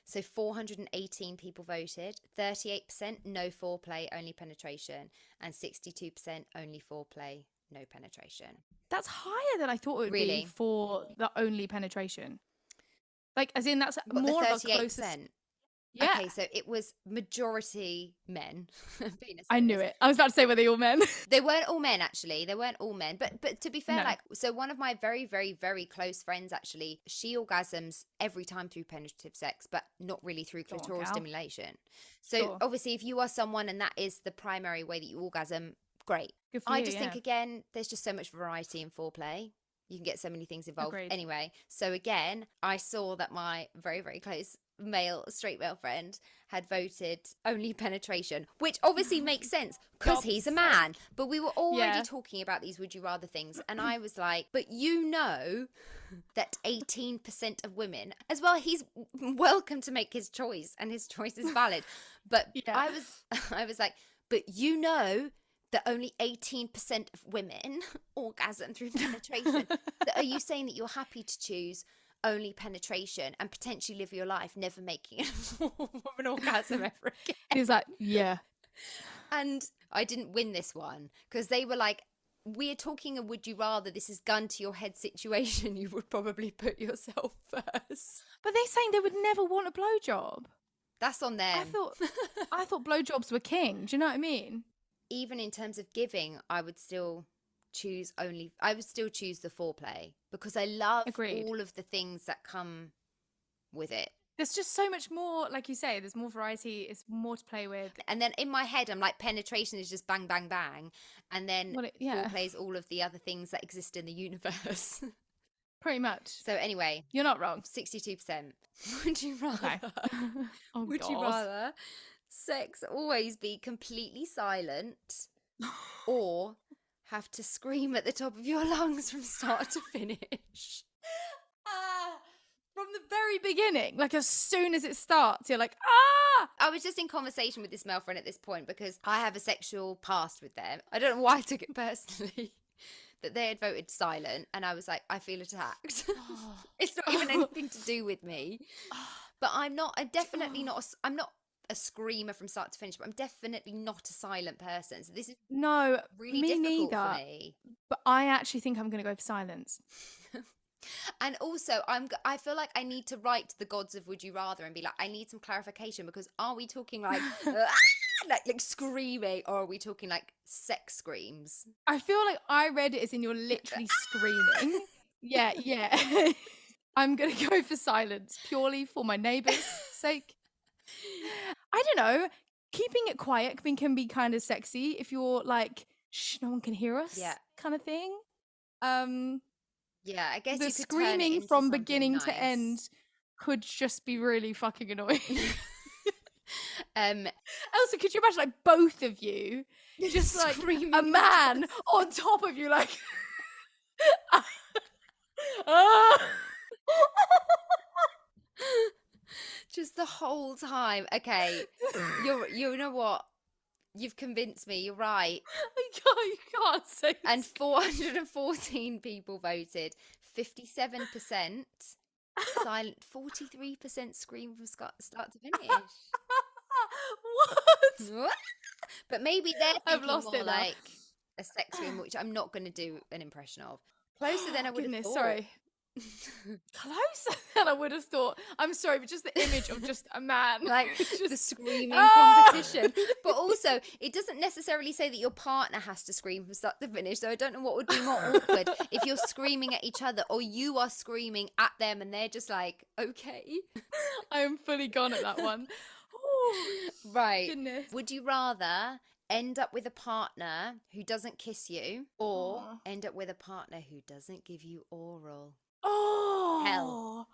So 418 people voted. 38% no foreplay, only penetration, and 62% only foreplay, no penetration. That's higher than I thought it would be for the only penetration. Like, as in, that's more of a closest. Yeah. Okay, so it was majority men. I knew it. I was about to say, were they all men? They weren't all men, actually. They weren't all men. But to be fair, so one of my very, very, very close friends, actually, she orgasms every time through penetrative sex, but not really through clitoral stimulation. So obviously, if you are someone and that is the primary way that you orgasm, great. Good for I you, just think, again, there's just so much variety in foreplay. You can get so many things involved. Agreed. Anyway, so again, I saw that my very, very close straight male friend had voted only penetration, which obviously makes sense because he's a man. But we were already talking about these would you rather things, and I was like, but you know that 18% of women, as well, he's welcome to make his choice and his choice is valid, but I was like, but you know that only 18% of women orgasm through penetration. Are you saying that you're happy to choose only penetration and potentially live your life never making an orgasm ever again? He's like, yeah. And I didn't win this one because they were like, we're talking a would you rather, this is gun to your head situation, you would probably put yourself first. But they're saying they would never want a blowjob. That's on them. I thought blowjobs were king. Do you know what I mean? Even in terms of giving, I would still choose the foreplay because I love all of the things that come with it. There's just so much more, like you say, there's more variety, it's more to play with. And then in my head, I'm like, penetration is just bang, bang, bang. And then foreplay is all of the other things that exist in the universe. Pretty much. So anyway. You're not wrong. 62%. Would you rather? Okay. Would you rather sex always be completely silent or have to scream at the top of your lungs from start to finish? From the very beginning, like as soon as it starts, you're like, I was just in conversation with this male friend at this point because I have a sexual past with them. I don't know why I took it personally that they had voted silent, and I was like, I feel attacked. It's not even anything to do with me. But I'm not a screamer from start to finish, but I'm definitely not a silent person. So this is really difficult for me. But I actually think I'm going to go for silence. And also, I feel like I need to write to the gods of Would You Rather and be like, I need some clarification, because are we talking like like screaming, or are we talking like sex screams? I feel like I read it as in you're literally screaming. Yeah, yeah. I'm gonna go for silence purely for my neighbours' sake. I don't know. Keeping it quiet can be kind of sexy if you're like, shh, no one can hear us, Yeah. kind of thing. Um, Yeah, I guess the you could turn it screaming into from something beginning nice. to end could just be really fucking annoying. Also, could you imagine like both of you just like Screaming a man on top of you, like ah. just the whole time. Okay, you know what? You've convinced me. You're right. You can't say. And 414 people voted. 57% silent. 43% scream from start to finish. What? But maybe they're I've thinking lost more it now. like a sex scream, which I'm not going to do an impression of. Closer than I would have thought. Sorry. Closer than I would have thought. I'm sorry, but just the image of just a man, like just, the screaming competition. But also, it doesn't necessarily say that your partner has to scream from start to finish. So I don't know what would be more awkward, if you're screaming at each other or you are screaming at them and they're just like, okay. I am fully gone at that one. Right. Goodness. Would you rather end up with a partner who doesn't kiss you, or end up with a partner who doesn't give you oral? Hell.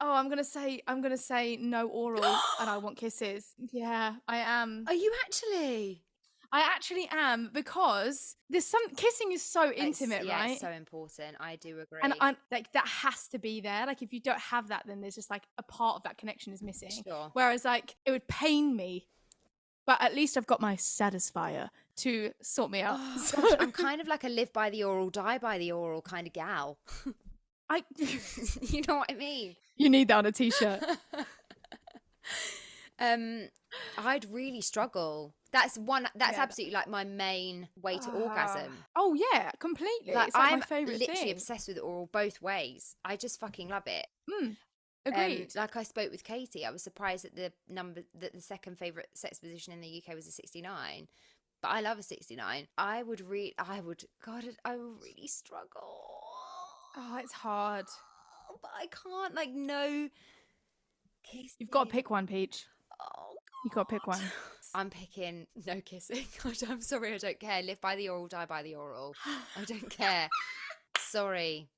Oh, I'm gonna say no oral, and I want kisses. Yeah, I am. Are you actually? I actually am, because there's kissing is so intimate, right? It's so important. I do agree. And I'm like, that has to be there. Like, if you don't have that, then there's just like a part of that connection is missing. Sure. Whereas like it would pain me, but at least I've got my satisfier to sort me out. Oh, gosh, I'm kind of like a live by the oral, die by the oral kind of gal. You know what I mean? You need that on a t-shirt. I'd really struggle. That's absolutely like my main way to orgasm. Oh yeah, completely. Like, it's like I'm my favorite literally thing. obsessed with oral both ways. I just fucking love it. Agreed. Like I spoke with Katie, I was surprised that the second favorite sex position in the UK was a 69. But I love a 69. I would really struggle. Oh, it's hard. But I can't, like, no kissing. You've got to pick one, Peach. Oh, You've got to pick one. I'm picking no kissing. I'm sorry, I don't care. Live by the oral, die by the oral. I don't care. Sorry.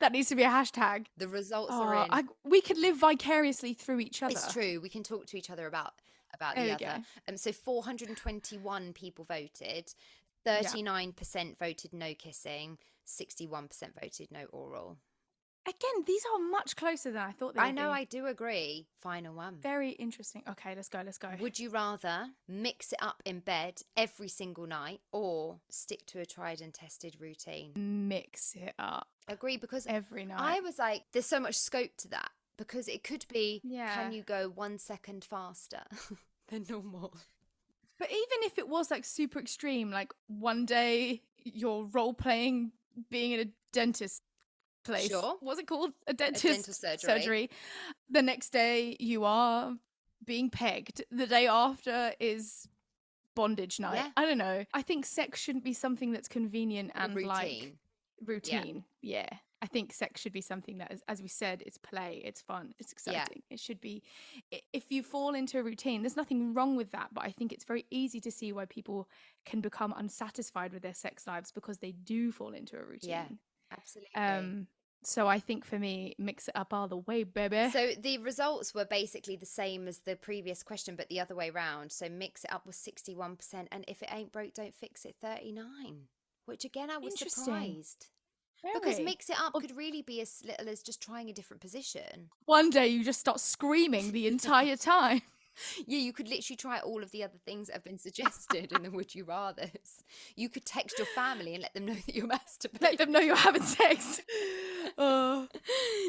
That needs to be a hashtag. The results are in. We could live vicariously through each other. It's true. We can talk to each other about the other. So 421 people voted. 39% voted no kissing. 61% voted no oral. Again, these are much closer than I thought they would be. I do agree. Final one. Very interesting. Okay, let's go. Would you rather mix it up in bed every single night, or stick to a tried and tested routine? Mix it up. Agree, because every night. I was like, there's so much scope to that, because it could be, can you go 1 second faster than normal? But even if it was like super extreme, like one day you're role playing being in a dentist place. Sure. What's it called? A dental surgery. The next day you are being pegged. The day after is bondage night. Yeah. I don't know. I think sex shouldn't be something that's convenient and routine. Like routine. Yeah. I think sex should be something that is, as we said, it's play, it's fun, it's exciting. It should be, if you fall into a routine, there's nothing wrong with that, but I think it's very easy to see why people can become unsatisfied with their sex lives, because they do fall into a routine. Yeah, absolutely. So I think for me, mix it up all the way, baby. So the results were basically the same as the previous question, but the other way round. So mix it up was 61%, and if it ain't broke, don't fix it 39%, which again, I was surprised. Because mix it up could really be as little as just trying a different position. One day you just start screaming the entire time. Yeah, you could literally try all of the other things that have been suggested in the Would You Rathers. You could text your family and let them know that you're masturbating. Let them know you're having sex.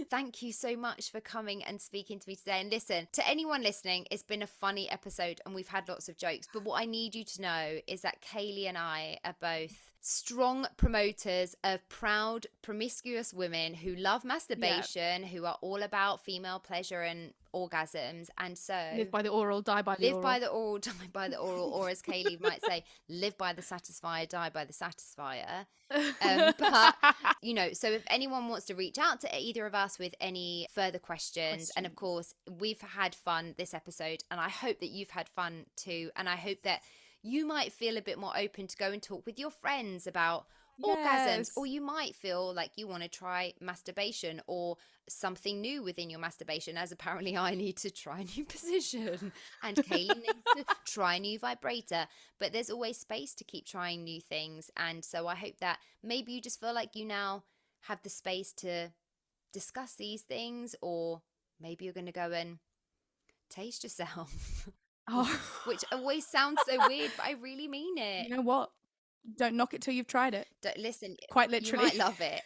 Thank you so much for coming and speaking to me today. And listen, to anyone listening, it's been a funny episode and we've had lots of jokes. But what I need you to know is that Kayleigh and I are both strong promoters of proud, promiscuous women who love masturbation, who are all about female pleasure and orgasms. And so live by the oral, die by the live oral. by the oral, die by the oral, or as Kayleigh might say, live by the satisfier, die by the satisfier. But, you know, so if anyone wants to reach out to either of us with any further questions, and of course, we've had fun this episode, and I hope that you've had fun too. And I hope that you might feel a bit more open to go and talk with your friends about orgasms, or you might feel like you want to try masturbation or something new within your masturbation, as apparently I need to try a new position and Kayleigh needs to try a new vibrator. But there's always space to keep trying new things. And so I hope that maybe you just feel like you now have the space to discuss these things, or maybe you're going to go and taste yourself. Which always sounds so weird, but I really mean it. You know what? Don't knock it till you've tried it. Listen, quite literally. You might love it.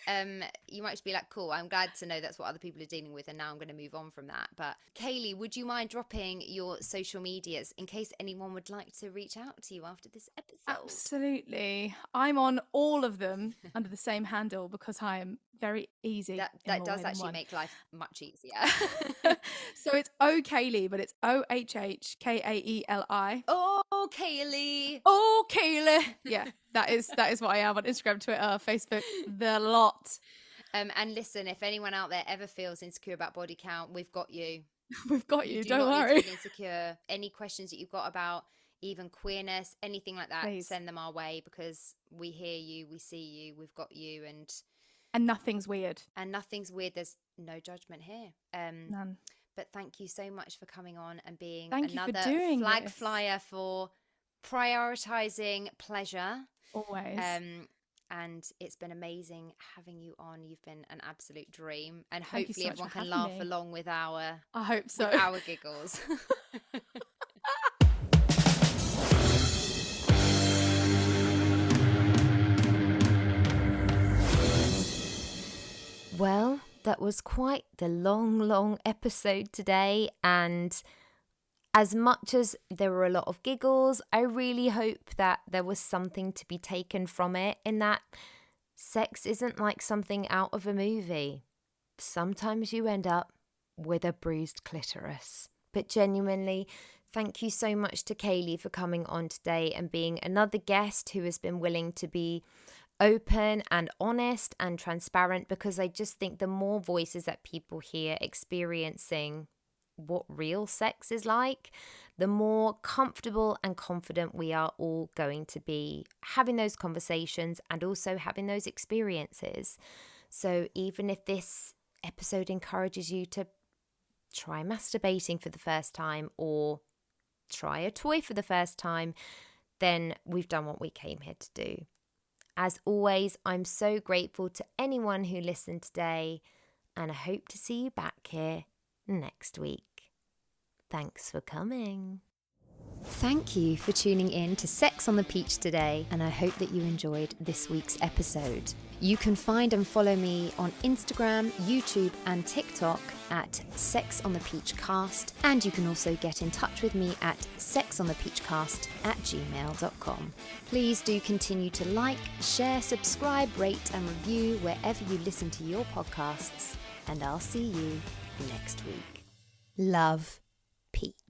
You might just be like, cool, I'm glad to know that's what other people are dealing with, and now I'm going to move on from that. But Kayleigh, would you mind dropping your social medias in case anyone would like to reach out to you after this episode? Absolutely. I'm on all of them under the same handle because I am very easy. That does actually make life much easier. So it's Kayleigh, but it's OHHKAELI. Oh, Kayleigh. Oh, Kayleigh. Yeah, that is what I am on Instagram, Twitter, Facebook, the lot. And listen, if anyone out there ever feels insecure about body count, we've got you. We've got you. Don't not worry. Need to be insecure. Any questions that you've got about even queerness, anything like that, Please send them our way, because we hear you, we see you, we've got you, and nothing's weird. There's no judgment here. None. But thank you so much for coming on and being another flag flyer for prioritizing pleasure. Always. And it's been amazing having you on. You've been an absolute dream, and hopefully everyone can laugh along with our I hope so. With our giggles. Well, that was quite the long episode today, and as much as there were a lot of giggles, I really hope that there was something to be taken from it, in that sex isn't like something out of a movie. Sometimes you end up with a bruised clitoris. But genuinely, thank you so much to Kayleigh for coming on today and being another guest who has been willing to be open and honest and transparent, because I just think the more voices that people hear experiencing what real sex is like, the more comfortable and confident we are all going to be having those conversations and also having those experiences. So even if this episode encourages you to try masturbating for the first time or try a toy for the first time, then we've done what we came here to do. As always, I'm so grateful to anyone who listened today, and I hope to see you back here next week. Thanks for coming. Thank you for tuning in to Sex on the Peach today, and I hope that you enjoyed this week's episode. You can find and follow me on Instagram, YouTube and TikTok at Sex on the Peach Cast, and you can also get in touch with me at sexonthepeachcast@gmail.com. Please do continue to like, share, subscribe, rate and review wherever you listen to your podcasts, and I'll see you next week. Love, Peach.